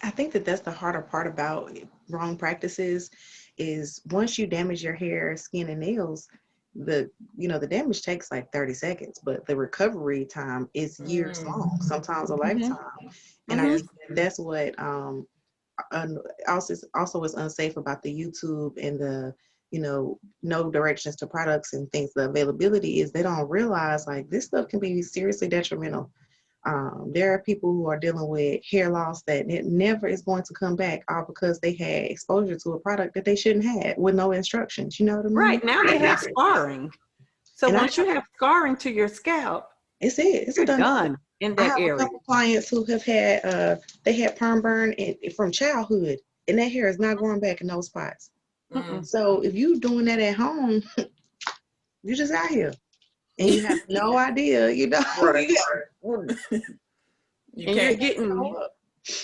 I think that that's the harder part about wrong practices is once you damage your hair, skin, and nails, the damage takes like 30 seconds, but the recovery time is years long, sometimes a lifetime. And I think that's what also is unsafe about the YouTube and the no directions to products and things. The availability is they don't realize like this stuff can be seriously detrimental. There are people who are dealing with hair loss that it never is going to come back, all because they had exposure to a product that they shouldn't have with no instructions. You know what I mean? Right, now they have scarring. So and once you have scarring to your scalp, it's done in that area. I have a couple clients who have had they had perm burn from childhood, and that hair is not growing back in those spots. So if you doing that at home, you just out here. And you have no idea, Right. You're getting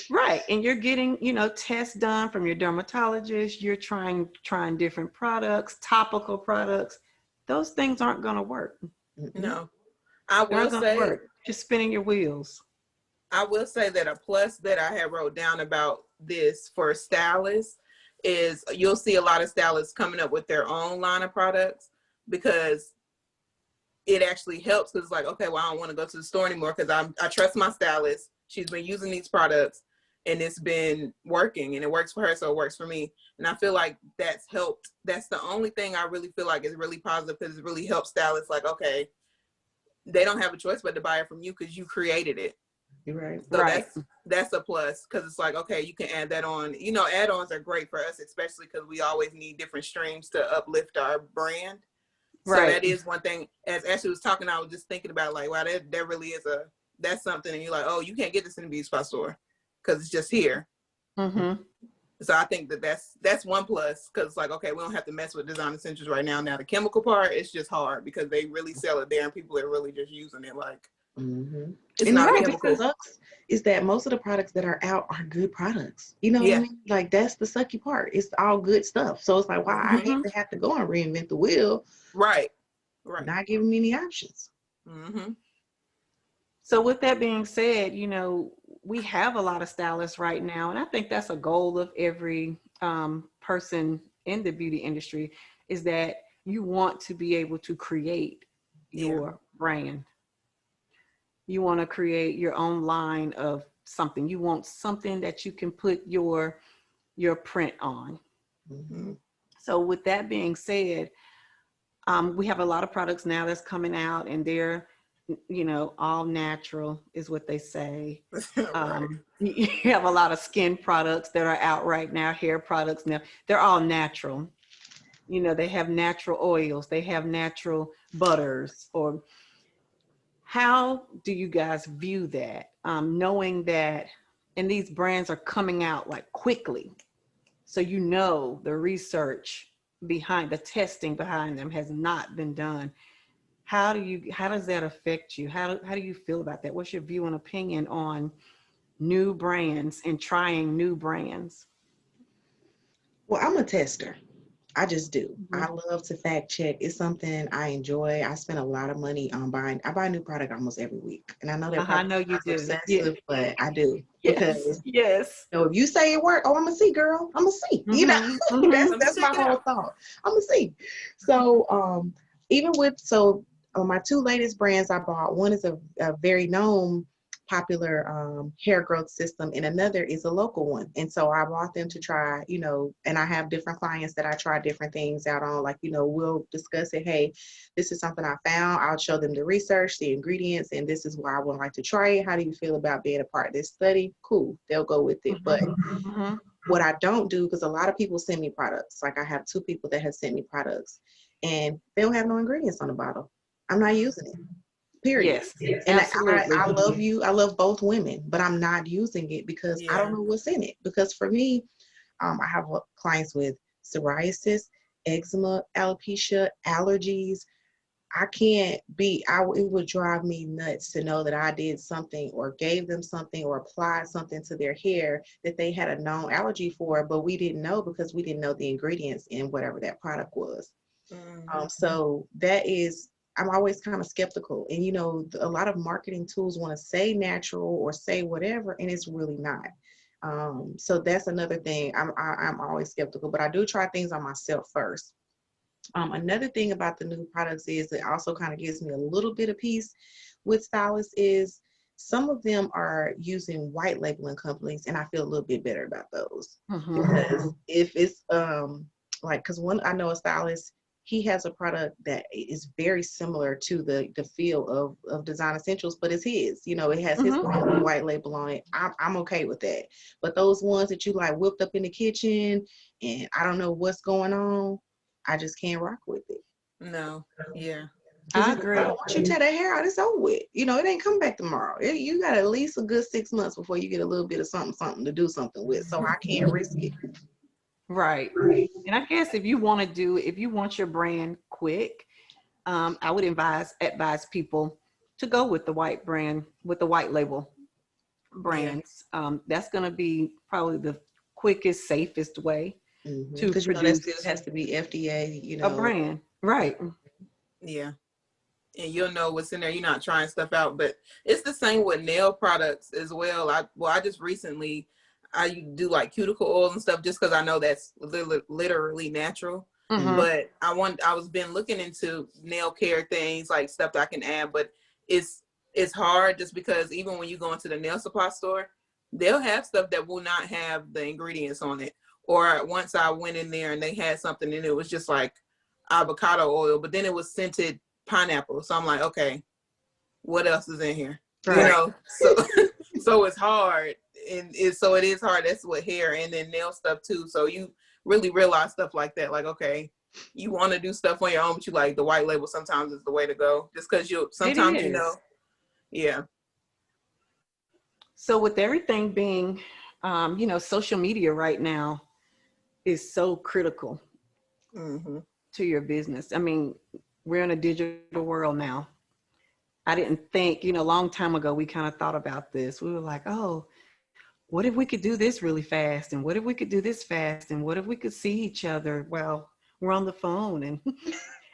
right, and you're getting, tests done from your dermatologist. You're trying different products, topical products. Those things aren't going to work. No, I will say, just spinning your wheels. I will say that a plus that I had wrote down about this for stylists is you'll see a lot of stylists coming up with their own line of products because it actually helps, because it's like, okay, well, I don't want to go to the store anymore because I trust my stylist. She's been using these products and it's been working, and it works for her, so it works for me. And I feel like that's helped. That's the only thing I really feel like is really positive, because it really helps stylists. Like, okay, they don't have a choice but to buy it from you because you created it. You're right. So that's a plus, because it's like, okay, you can add that on. Add-ons are great for us, especially because we always need different streams to uplift our brand. So that is one thing. As Ashley was talking, I was just thinking about like, wow, that really is that's something. And you're like, oh, you can't get this in the beauty spot store because it's just here. So I think that's one plus, because it's like, okay, we don't have to mess with design essentials right now. Now the chemical part, it's just hard because they really sell it there and people are really just using it like. It's not chemical. Sucks is that most of the products that are out are good products. You know what I mean? Like that's the sucky part. It's all good stuff. So it's like, why I hate to have to go and reinvent the wheel. Right. Not giving me any options. So with that being said, we have a lot of stylists right now, and I think that's a goal of every person in the beauty industry, is that you want to be able to create your brand. You want to create your own line of something. You want something that you can put your print on. So with that being said, we have a lot of products now that's coming out, and they're, all natural is what they say. You have a lot of skin products that are out right now, hair products now. They're all natural. They have natural oils. They have natural butters. Or how do you guys view that? knowing that, and these brands are coming out like quickly. So, you know, the research behind the testing behind them has not been done. How does that affect you? How do you feel about that? What's your view and opinion on new brands and trying new brands? Well, I'm a tester. I just do. Mm-hmm. I love to fact check. It's something I enjoy. I spend a lot of money on buying. I buy a new product almost every week. And I know that I probably know you sounds do. Yeah. obsessive, but I do. Yes. Because Yes. if you say it worked, oh, I'm gonna see, girl. I'm gonna see. Mm-hmm. That's Mm-hmm. Let me that's check my it whole out. thought. I'm gonna see. So even with my two latest brands I bought, one is a very known popular hair growth system, and another is a local one. And so I bought them to try, and I have different clients that I try different things out on. Like, we'll discuss it. Hey, this is something I found. I'll show them the research, the ingredients, and this is why I would like to try it. How do you feel about being a part of this study? Cool, they'll go with it. But Mm-hmm. what I don't do, because a lot of people send me products, like I have two people that have sent me products, and they don't have no ingredients on the bottle. I'm not using it. Period. Yes, And absolutely. I love you. I love both women, but I'm not using it because I don't Yeah. know what's in it. Because for me, I have clients with psoriasis, eczema, alopecia, allergies. I can't be, it would drive me nuts to know that I did something or gave them something or applied something to their hair that they had a known allergy for, but we didn't know because we didn't know the ingredients in whatever that product was. So that is, I'm always kind of skeptical. And, a lot of marketing tools want to say natural or say whatever, and it's really not. So that's another thing. I'm always skeptical, but I do try things on myself first. Another thing about the new products is it also kind of gives me a little bit of peace with stylists is some of them are using white labeling companies, and I feel a little bit better about those. Mm-hmm. Because if it's because one, I know a stylist, he has a product that is very similar to the feel of Design Essentials, but it's his. It has his Mm-hmm. white label on it. I'm okay with that. But those ones that you like whipped up in the kitchen and I don't know what's going on, I just can't rock with it. No. Yeah. I Because agree. once you tear that hair out, it's over with. It ain't coming back tomorrow. You got at least a good 6 months before you get a little bit of something to do something with. So I can't risk it. Right. And I guess if you want your brand quick, I would advise people to go with the white brand, with the white label Yeah. brands. That's going to be probably the quickest, safest way to Because that still produce has to be FDA. a brand. Right. Yeah. And you'll know what's in there. You're not trying stuff out, but it's the same with nail products as well. I just recently I do like cuticle oil and stuff just because I know that's literally natural. Mm-hmm. But I was been looking into nail care things like stuff that I can add, but it's hard just because even when you go into the nail supply store, they'll have stuff that will not have the ingredients on it. Or once I went in there and they had something and it was just like avocado oil, but then it was scented pineapple. So I'm like, okay, what else is in here? Right. So so it's hard. And it is hard. That's what hair and then nail stuff too. So you really realize stuff like that. Like, okay, you want to do stuff on your own, but you like the white label sometimes is the way to go. Just because It sometimes is. yeah. So with everything being, social media right now is so critical Mm-hmm. to your business. I mean, we're in a digital world now. I didn't think, a long time ago, we kind of thought about this. We were like, oh, what if we could do this really fast? And what if we could do this fast? And what if we could see each other? Well, we're on the phone and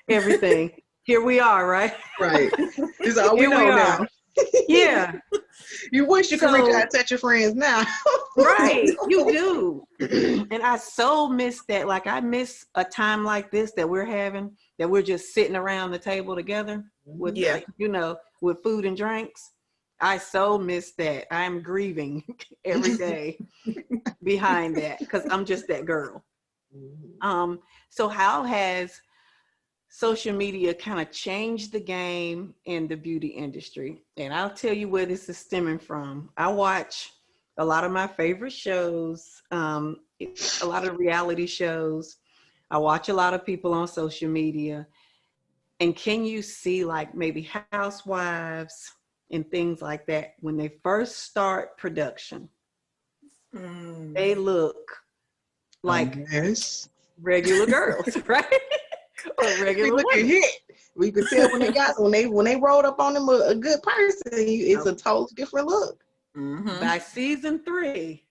everything. Here we are, right? Right. This is all we Here we know are. now. Yeah. You wish you could reach So, out and touch your friends now. right, you do. And I so miss that. Like, I miss a time like this that we're having, that we're just sitting around the table together with, Yeah. with food and drinks. I so miss that. I'm grieving every day behind that because I'm just that girl. So how has social media kind of changed the game in the beauty industry? And I'll tell you where this is stemming from. I watch a lot of my favorite shows, a lot of reality shows. I watch a lot of people on social media. And can you see like maybe housewives and things like that, when they first start production, they look like yes. regular girls, right? Or We regular looking women. hit. We could tell when they got when they rolled up on them a good person. It's a totally different look. By season 3,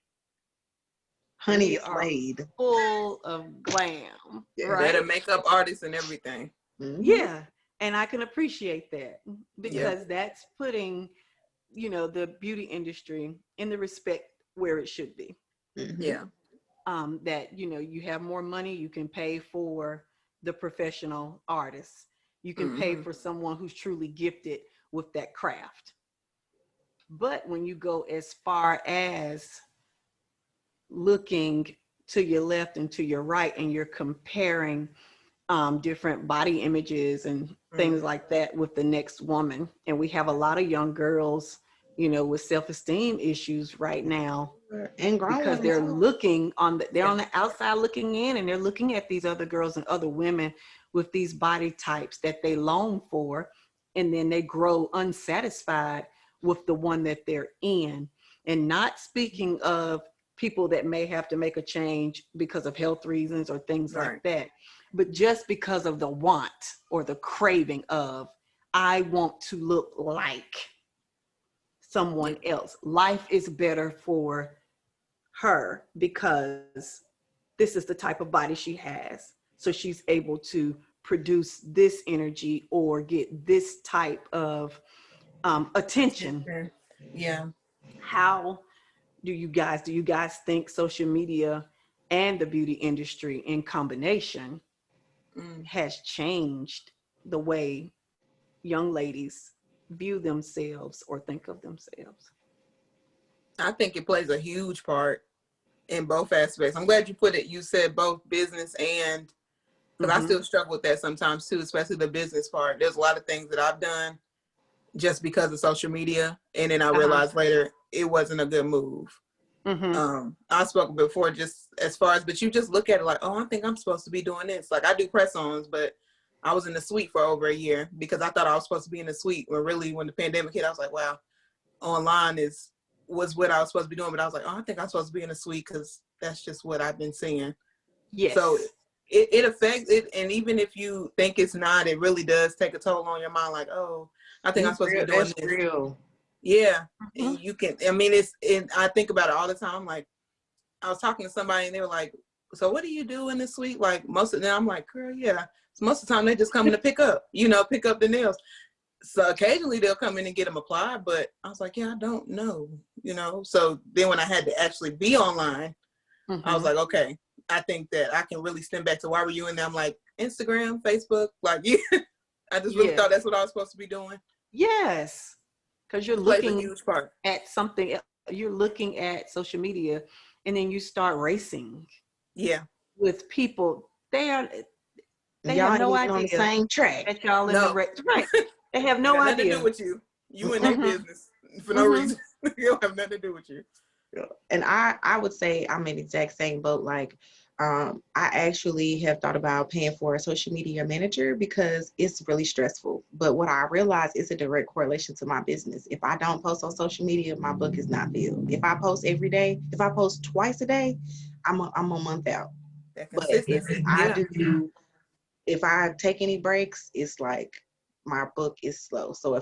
Honey we is are laid. full of glam, Yeah. right? Better makeup artists and everything. Yeah, and I can appreciate that Yeah. because that's putting, the beauty industry in the respect where it should be. Yeah. That you have more money, you can pay for the professional artists, you can pay for someone who's truly gifted with that craft. But when you go as far as looking to your left and to your right, and you're comparing different body images and things like that with the next woman, and we have a lot of young girls, with self-esteem issues right now, And grown because women they're too. looking they're on the outside looking in, and they're looking at these other girls and other women with these body types that they long for, and then they grow unsatisfied with the one that they're in. And not speaking of people that may have to make a change because of health reasons or things like that, but just because of the want or the craving of, I want to look like someone else. Life is better for her because this is the type of body she has. So she's able to produce this energy or get this type of attention. Yeah. How do you guys think social media and the beauty industry in combination has changed the way young ladies view themselves or think of themselves? I think it plays a huge part in both aspects. I'm glad you said both business and, because I still struggle with that sometimes too, especially the business part. There's a lot of things that I've done just because of social media, and then I realized later it wasn't a good move. I spoke before just as far as, but you just look at it like, oh, I think I'm supposed to be doing this. Like I do press-ons, but I was in the suite for over a year because I thought I was supposed to be in the suite, when really when the pandemic hit, I was like, wow, online was what I was supposed to be doing. But I was like, oh, I think I'm supposed to be in the suite because that's just what I've been seeing. Yes. So it affects it. And even if you think it's not, it really does take a toll on your mind. Like, oh, I think I'm supposed to be doing this. Real. Yeah. And you can, I mean, I think about it all the time. Like I was talking to somebody and they were like, so what do you do in the suite? Like most of them, I'm like, girl, yeah. So most of the time they just come in to pick up the nails. So occasionally they'll come in and get them applied, but I was like, yeah, I don't know, So then when I had to actually be online, I was like, okay, I think that I can really stand back to why were you in there? I'm like, Instagram, Facebook, like, yeah. I just really thought that's what I was supposed to be doing. Yes, because you're Plays a looking huge part. at something, you're looking at social media, and then you start racing. Yeah. With people, they y'all have no ain't idea on the same track. that y'all in the race. Right. They have no got idea. Nothing to do with you. You in their business for no reason. You don't have nothing to do with you. And I would say I'm in the exact same boat. Like, I actually have thought about paying for a social media manager because it's really stressful. But what I realize is a direct correlation to my business. If I don't post on social media, my book is not filled. If I post every day, if I post twice a day, I'm a month out. But if I take any breaks, it's like my book is slow. So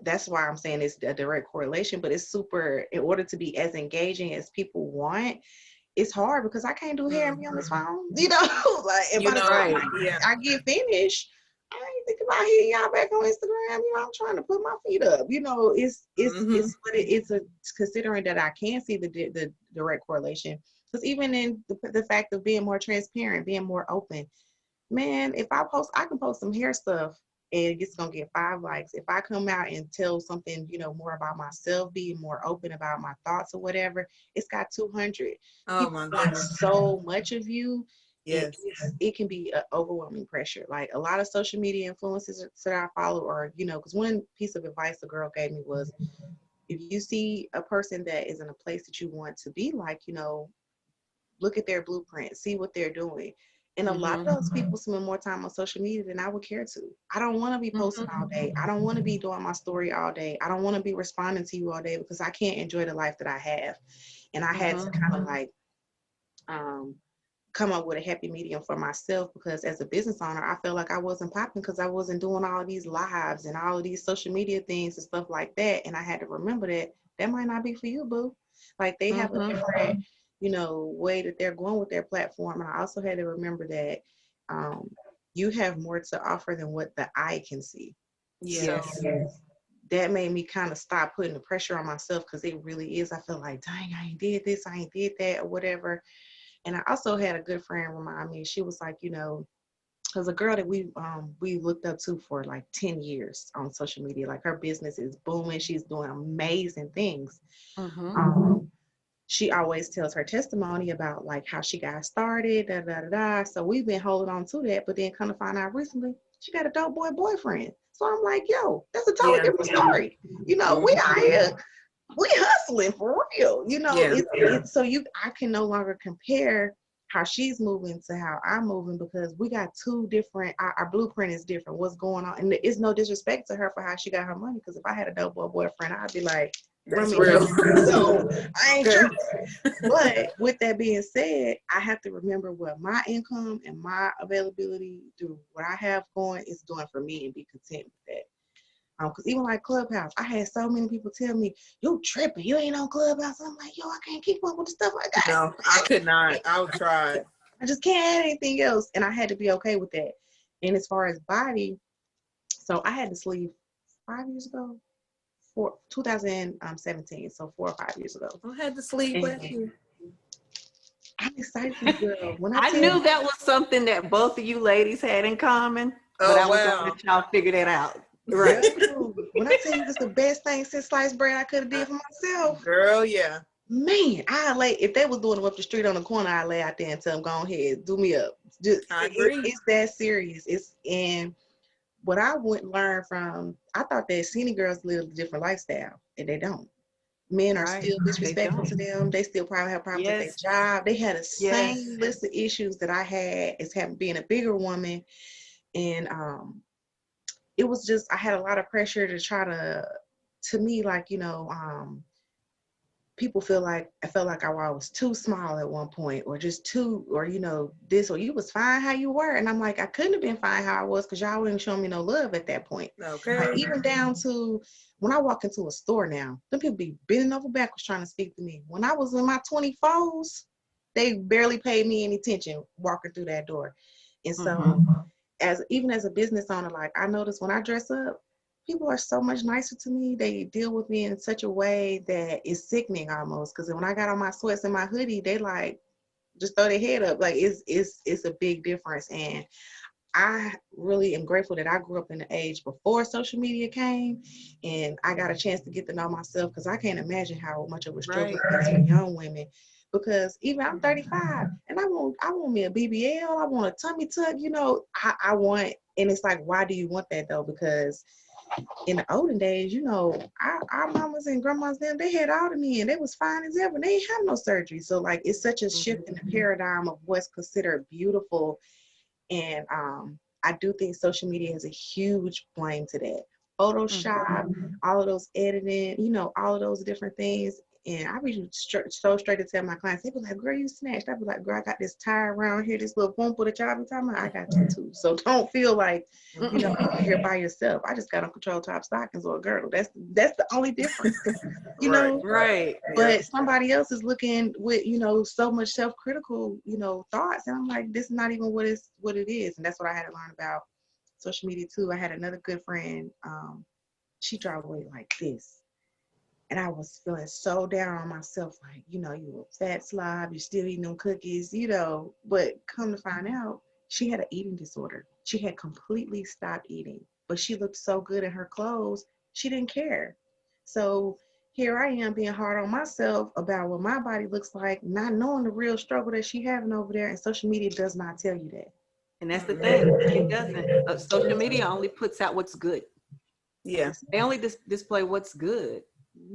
that's why I'm saying it's a direct correlation, but it's super, in order to be as engaging as people want, it's hard because I can't do hair and be on this phone, like if I get finished, I ain't thinking about hitting y'all back on Instagram, I'm trying to put my feet up, it's considering that I can see the direct correlation, because even in the fact of being more transparent, being more open, man, if I can post some hair stuff and it's gonna get 5 likes. If I come out and tell something, more about myself, being more open about my thoughts or whatever, it's got 200. Oh my goodness. So much of you. Yes. It can be an overwhelming pressure. Like a lot of social media influencers that I follow are, because one piece of advice a girl gave me was, if you see a person that is in a place that you want to be like, look at their blueprint, see what they're doing. And a lot of those people spend more time on social media than I would care to. I don't want to be posting all day. I don't want to be doing my story all day. I don't want to be responding to you all day because I can't enjoy the life that I have. And I had to kind of like come up with a happy medium for myself, because as a business owner, I felt like I wasn't popping because I wasn't doing all of these lives and all of these social media things and stuff like that. And I had to remember that that might not be for you, boo. Like they have a different, you know, way that they're going with their platform. And I also had to remember that you have more to offer than what the eye can see. Yes. So that made me kind of stop putting the pressure on myself, because it really is. I feel like, dang, I ain't did this, I ain't did that, or whatever. And I also had a good friend remind me. She was like, you know, because a girl that we looked up to for like 10 years on social media, like her business is booming. She's doing amazing things. She always tells her testimony about like how she got started, da da da da. So we've been holding on to that, but then come to find out recently, she got a dope boyfriend. So I'm like, yo, that's a totally different story. You know, we out here, we hustling for real. You know, it's so I can no longer compare how she's moving to how I'm moving, because we got two different, our blueprint is different. What's going on? And it's no disrespect to her for how she got her money, because if I had a dope boyfriend, I'd be like, that's real. So I ain't sure. But with that being said, I have to remember what my income and my availability through what I have going is doing for me, and be content with that. Because even like Clubhouse, I had so many people tell me, you tripping, you ain't on Clubhouse. I'm like, yo, I can't keep up with the stuff I got. No, I could not. I would try. I just can't add anything else. And I had to be okay with that. And as far as body, so I had to sleep 5 years ago. 2017, so 4 or 5 years ago. I had to sleep with you. I'm excited for you, girl. When I knew that was something that both of you ladies had in common, but I was going to let y'all figure that out. Right. When I tell you it's the best thing since sliced bread I could have did for myself. Girl, yeah. Man, I lay, if they was doing them up the street on the corner, I lay out there and tell them, go ahead, do me up. Just, I agree. It's that serious. It's in what I wouldn't learn from. I thought that skinny girls live a different lifestyle, and they don't. Men are still disrespectful to them. They still probably have problems with their job. They had the same list of issues that I had as being a bigger woman. And it was just, I had a lot of pressure to try to me, like, you know, people feel like I felt like I was too small at one point, or just too, or, you know, this, or you was fine how you were. And I'm like, I couldn't have been fine how I was, because y'all wouldn't show me no love at that point. Okay. Like, even down to when I walk into a store now, them people be bending over backwards trying to speak to me. When I was in my 24s, they barely paid me any attention walking through that door. And so even as a business owner, like, I notice when I dress up, people are so much nicer to me. They deal with me in such a way that is sickening almost. Because when I got on my sweats and my hoodie, they like just throw their head up. Like, it's a big difference. And I really am grateful that I grew up in the age before social media came, and I got a chance to get to know myself, because I can't imagine how much of a struggle it is for young women. Because even I'm 35 and I want me a BBL, I want a tummy tuck, you know, I want, and it's like, why do you want that though? Because in the olden days, you know, our mamas and grandmas, they had all the men, they was fine as ever. They ain't have no surgery. So like, it's such a shift in the paradigm of what's considered beautiful. And I do think social media has a huge blame to that. Photoshop, all of those editing, you know, all of those different things. And I be so straight to tell my clients, they be like, girl, you snatched. I be like, girl, I got this tie around here, this little bump that y'all be talking about. I got that too. So don't feel like, you know, you're here by yourself. I just got on control top stockings or a girdle. That's the only difference, you know? Right. But somebody else is looking with, you know, so much self-critical, you know, thoughts. And I'm like, this is not even what it is. And that's what I had to learn about social media too. I had another good friend. She dropped weight like this. And I was feeling so down on myself, like, you know, you a fat slob, you're still eating them cookies, you know. But come to find out, she had an eating disorder. She had completely stopped eating, but she looked so good in her clothes, she didn't care. So here I am being hard on myself about what my body looks like, not knowing the real struggle that she having over there. And social media does not tell you that. And that's the thing. It doesn't. Social media only puts out what's good. Yeah. They only display what's good.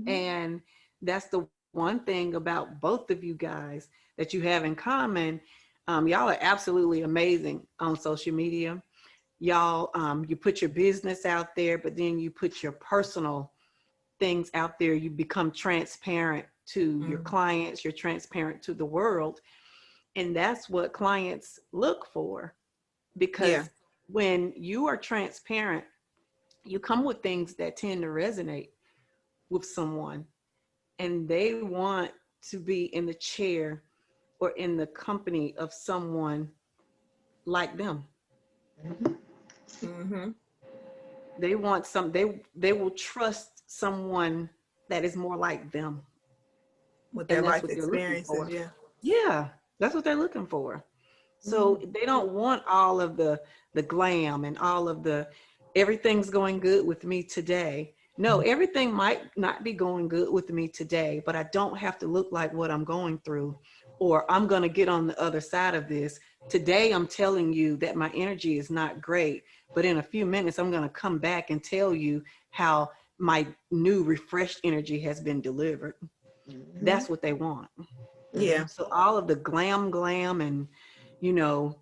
And that's the one thing about both of you guys that you have in common. Y'all are absolutely amazing on social media. Y'all, you put your business out there, but then you put your personal things out there. You become transparent to your clients, you're transparent to the world. And that's what clients look for, because when you are transparent, you come with things that tend to resonate with someone, and they want to be in the chair or in the company of someone like them. Mm-hmm. They want some, they will trust someone that is more like them. With their And that's life what they're looking experiences, for. Yeah, that's what they're looking for. So they don't want all of the glam and all of the everything's going good with me today. No, everything might not be going good with me today, but I don't have to look like what I'm going through, or I'm going to get on the other side of this. Today, I'm telling you that my energy is not great, but in a few minutes, I'm going to come back and tell you how my new refreshed energy has been delivered. That's what they want. Yeah. So all of the glam and, you know,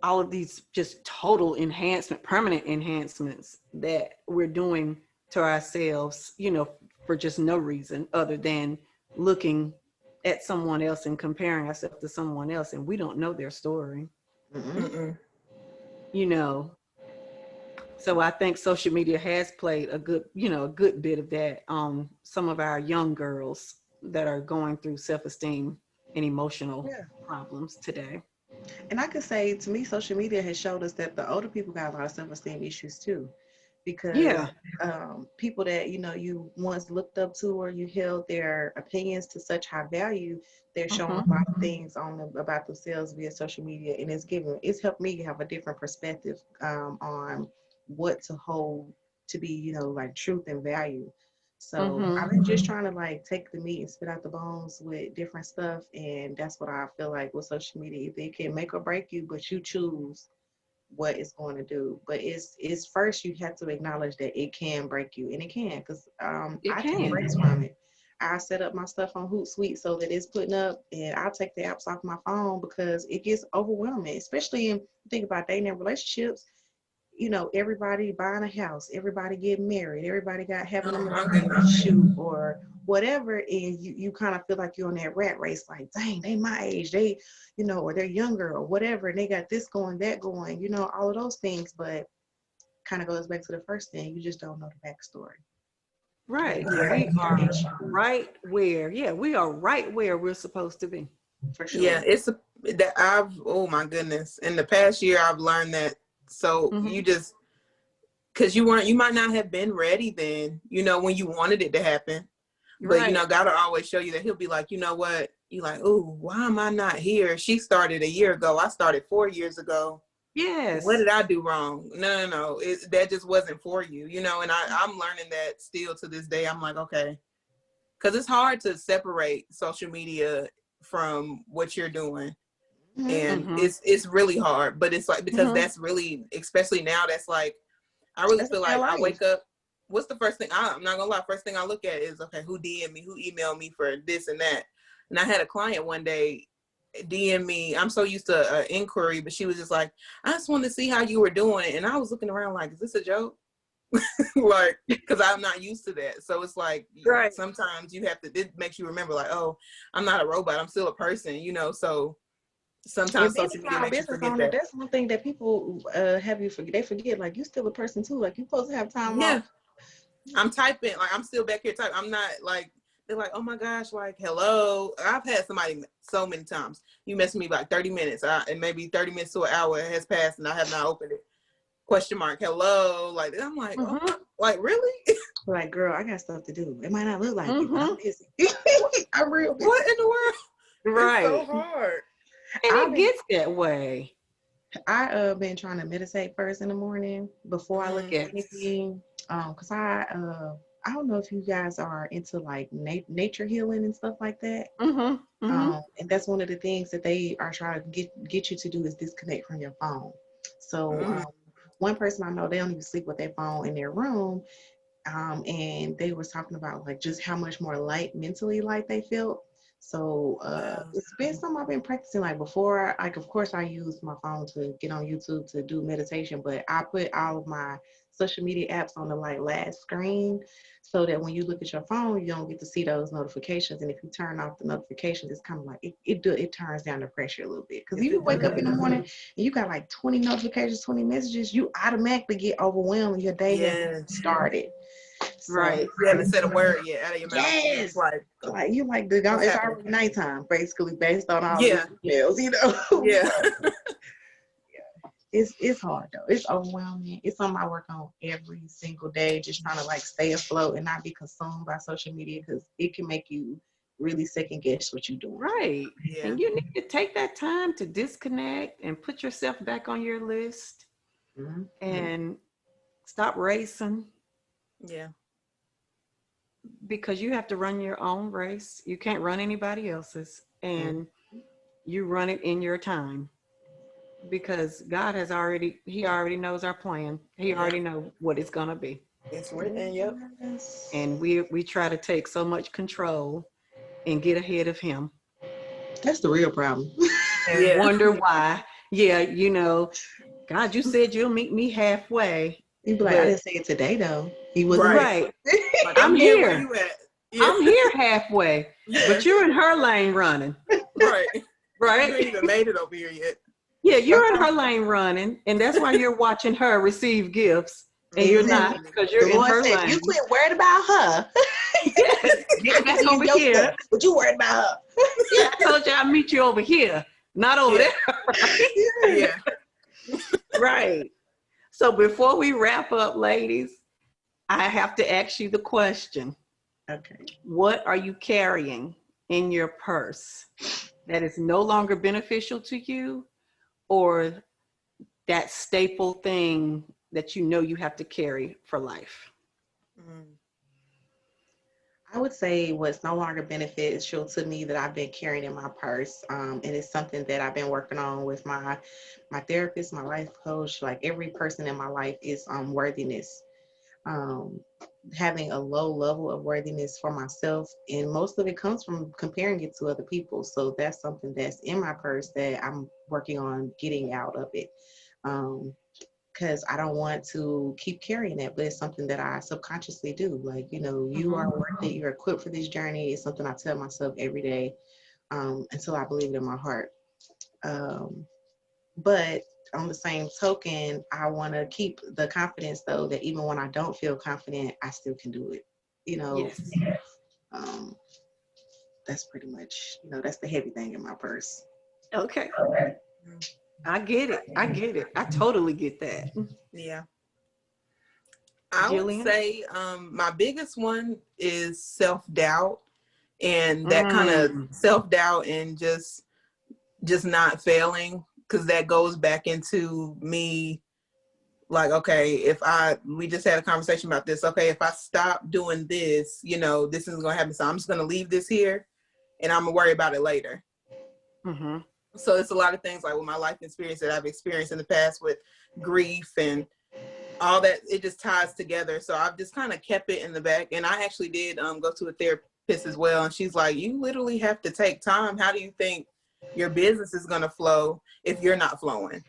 all of these just total enhancement, permanent enhancements that we're doing to ourselves, you know, for just no reason other than looking at someone else and comparing ourselves to someone else, and we don't know their story. You know. So I think social media has played a good, you know, a good bit of that on some of our young girls that are going through self-esteem and emotional problems today. And I could say, to me, social media has showed us that the older people got a lot of self-esteem issues too, because Yeah. people that you once looked up to, or you held their opinions to such high value, they're showing a lot of things on them about themselves via social media, and it's helped me have a different perspective on what to hold to be, like truth and value. So I've been just trying to like take the meat and spit out the bones with different stuff, and that's what I feel like with social media. They can make or break you, but you choose what it's going to do. But it's first you have to acknowledge that it can break you, and it can, because It I take can. breaks from it. I set up my stuff on Hootsuite so that it's putting up, and I'll take the apps off my phone because it gets overwhelming, especially in think about dating and relationships. Everybody buying a house, everybody getting married, everybody got having a maternity shoot or whatever, and you kind of feel like you're on that rat race, like, dang, they my age, they, or they're younger or whatever, and they got this going, that going, all of those things, but kind of goes back to the first thing, you just don't know the backstory. Right. Yeah. We are right where, we are right where we're supposed to be. For sure. Yeah, oh my goodness. In the past year, I've learned that. So you just, because you might not have been ready then, when you wanted it to happen. But, God will always show you that. He'll be like, you know what? You're like, oh, why am I not here? She started a year ago. I started 4 years ago. Yes. What did I do wrong? No. That just wasn't for you, and I'm learning that still to this day. I'm like, okay. Because it's hard to separate social media from what you're doing. And it's really hard. But it's like, because that's really, especially now, that's like, I really feel like I wake up, what's the first thing, I'm not gonna lie, first thing I look at is, okay, who DM'd me, who emailed me for this and that. And I had a client one day DM me. I'm so used to inquiry, but she was just like, I just wanted to see how you were doing. And I was looking around like, is this a joke? Like, because I'm not used to that. So it's like, sometimes you have to, it makes you remember like, oh, I'm not a robot, I'm still a person, so sometimes social media makes you forget that. That's one thing that people have you forget. They forget, like, you still a person too. Like, you're supposed to have time off. I'm typing, like, I'm still back here typing. I'm not like, they're like, oh my gosh, like, hello. I've had somebody so many times. You messaged me like 30 minutes, and maybe 30 minutes to an hour has passed, and I have not opened it. Question mark, hello. Like, I'm like, oh, like, really? Like, girl, I got stuff to do. It might not look like it, but I'm busy. I'm real busy. What in the world? Right. It's so hard. And it gets that way. I've been trying to meditate first in the morning before I look at anything. Because I don't know if you guys are into like nature healing and stuff like that. And that's one of the things that they are trying to get you to do is disconnect from your phone. So one person I know, they don't even sleep with their phone in their room. And they was talking about like just how much more mentally light they felt. So it's been something I've been practicing. Like before, like of course I use my phone to get on YouTube to do meditation, but I put all of my social media apps on the like last screen so that when you look at your phone, you don't get to see those notifications. And if you turn off the notifications, it's kind of like it turns down the pressure a little bit. Because if you wake up in the morning and you got like 20 notifications, 20 messages, you automatically get overwhelmed and your day hasn't started. So, right. You haven't said a word yet out of your mouth. Yes. Like you like the it's already nighttime, basically, based on all the emails, you know. Yeah. It's hard though. It's overwhelming. It's something I work on every single day, just trying to like stay afloat and not be consumed by social media because it can make you really second guess what you're doing. Right. Yeah. And you need to take that time to disconnect and put yourself back on your list and stop racing. Yeah. Because you have to run your own race. You can't run anybody else's, and you run it in your time. Because God has He already knows our plan. He already knows what it's gonna be. It's written, yep. And we try to take so much control and get ahead of Him. That's the real problem. And wonder why. Yeah, you know, God, you said you'll meet me halfway. You'd be like, I didn't say it today though. He wasn't right. Like, I'm here. Where you at? Yeah. I'm here halfway. But you're in her lane running. Right. Right. You ain't even made it over here yet. Yeah, you're in her lane running, and that's why you're watching her receive gifts, and you're not because you're in her lane. You quit worried about her. Yes, get back over here. Stuff, but you worried about her. Yeah, I told you I'll meet you over here, not over there. Right? Yeah. Right. So before we wrap up, ladies, I have to ask you the question. Okay. What are you carrying in your purse that is no longer beneficial to you, or that staple thing that you know you have to carry for life? I would say what's no longer beneficial to me that I've been carrying in my purse, and it's something that I've been working on with my therapist, my life coach, like every person in my life, is worthiness. Having a low level of worthiness for myself, and most of it comes from comparing it to other people. So that's something that's in my purse that I'm working on getting out of it. Because I don't want to keep carrying it, but it's something that I subconsciously do. Like, you know, you are worth it. You're equipped for this journey. It's something I tell myself every day until I believe it in my heart. But on the same token, I want to keep the confidence, though, that even when I don't feel confident, I still can do it. You know, that's pretty much, you know, that's the heavy thing in my purse. Okay. I get it. I totally get that. Yeah. I would say my biggest one is self-doubt, and that kind of self-doubt and just not failing, because that goes back into me like, okay, we just had a conversation about this. Okay, if I stop doing this, you know, this isn't going to happen. So I'm just going to leave this here and I'm going to worry about it later. So it's a lot of things like with my life experience that I've experienced in the past with grief and all that, it just ties together. So I've just kind of kept it in the back. And I actually did go to a therapist as well. And she's like, you literally have to take time. How do you think your business is going to flow if you're not flowing?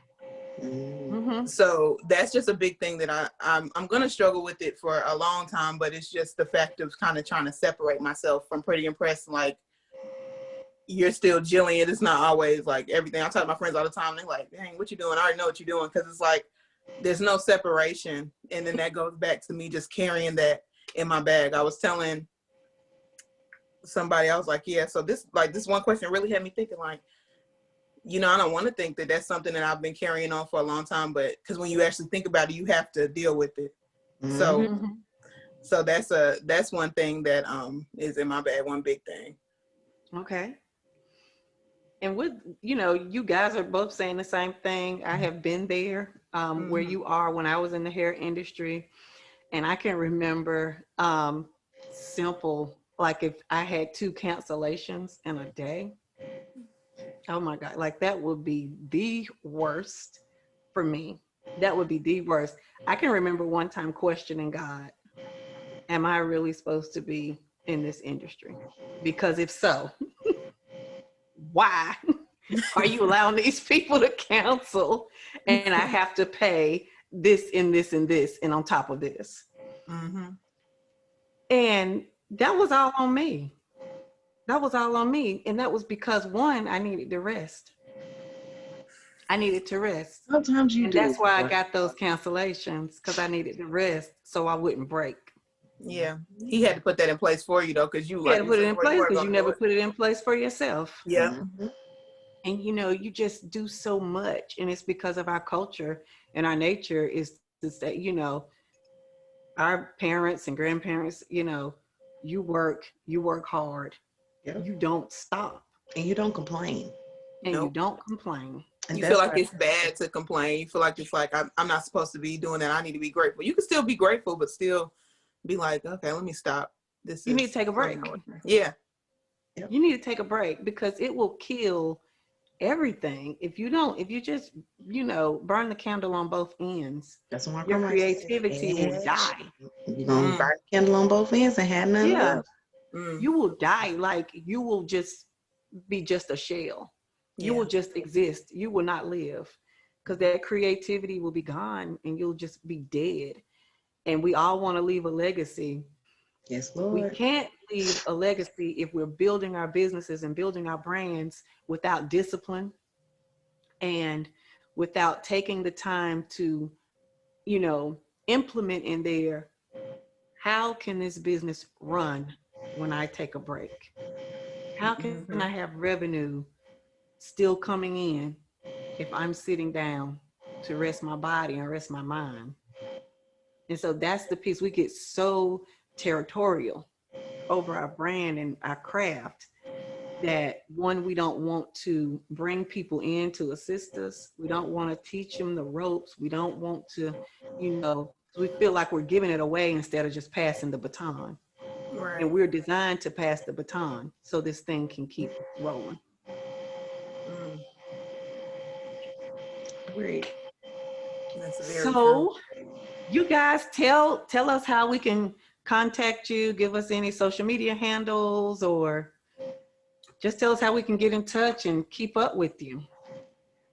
So that's just a big thing that I'm going to struggle with it for a long time. But it's just the fact of kind of trying to separate myself from Pretty Impressed. Like, you're still Jillian. It's not always like everything. I talk to my friends all the time. They're like, dang, what you doing? I already know what you're doing. Because it's like, there's no separation. And then that goes back to me just carrying that in my bag. I was telling somebody, I was like, yeah, so this one question really had me thinking, like, you know, I don't want to think that that's something that I've been carrying on for a long time, but because when you actually think about it, you have to deal with it. So that's one thing that is in my bag, one big thing. Okay. And with, you know, you guys are both saying the same thing. I have been there where you are when I was in the hair industry. And I can remember simple, like if I had 2 cancellations in a day, oh my God, like that would be the worst for me. That would be the worst. I can remember one time questioning God, am I really supposed to be in this industry? Because if so, why are you allowing these people to cancel? And I have to pay this and this and this, and on top of this. Mm-hmm. And that was all on me. That was all on me. And that was because, one, I needed to rest. I needed to rest. Sometimes you and do. That's why I got those cancellations, because I needed to rest so I wouldn't break. Yeah, he had to put that in place for you though, because you had to put it in place because you never put it in place for yourself. Yeah. Mm-hmm. And you just do so much, and it's because of our culture and our nature is that our parents and grandparents, you work hard, Yep. you don't stop, And you don't complain. and you Nope. don't complain. And You feel like why it's bad to complain. You feel like it's like I'm not supposed to be doing that. I need to be grateful. You can still be grateful, but still be like, okay, let me stop. You need to take a break. Yeah. Yep. You need to take a break, because it will kill everything if you just burn the candle on both ends. That's what my Your grandma creativity will die. You're gonna burn the candle on both ends and have nothing left. You will die. Like, you will just be just a shell. You will just exist. You will not live, because that creativity will be gone and you'll just be dead. And we all want to leave a legacy. Yes, Lord. We can't leave a legacy if we're building our businesses and building our brands without discipline and without taking the time to, implement in there, how can this business run when I take a break? How can I have revenue still coming in if I'm sitting down to rest my body and rest my mind? And so that's the piece. We get so territorial over our brand and our craft that, one, we don't want to bring people in to assist us. We don't want to teach them the ropes. We don't want to, we feel like we're giving it away instead of just passing the baton. Right. And we're designed to pass the baton so this thing can keep rolling. Great. That's very So you guys tell us how we can contact you. Give us any social media handles, or just tell us how we can get in touch and keep up with you.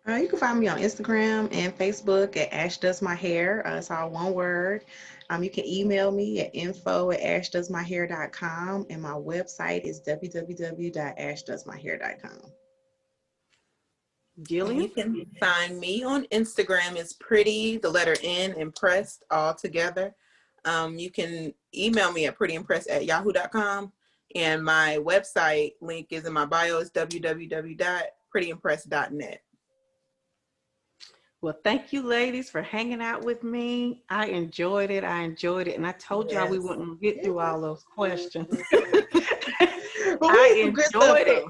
You can find me on Instagram and Facebook at Ash Does My Hair. It's all one word. You can email me at info@ashdoesmyhair.com, and my website is www.ashdoesmyhair.com. Jillian? You can find me on Instagram. It's pretty, the letter N, impressed, all together. You can email me at prettyimpressed@yahoo.com. And my website link is in my bio. It's www.prettyimpressed.net. Well, thank you, ladies, for hanging out with me. I enjoyed it. And I told y'all we wouldn't get through all those questions. I enjoyed it.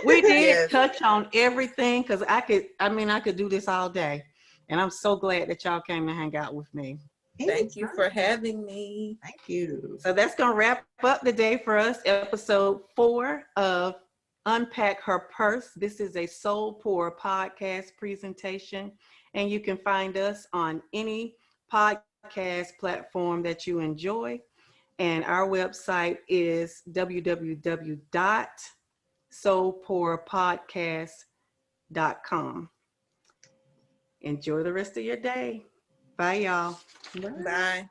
We did touch on everything, because I could do this all day. And I'm so glad that y'all came to hang out with me. Thank you for having me. Thank you. So that's going to wrap up the day for us. Episode 4 of Unpack Her Purse. This is a Soulpour podcast presentation, and you can find us on any podcast platform that you enjoy. And our website is www.soulpourpodcast.com. Enjoy the rest of your day. Bye, y'all. Bye.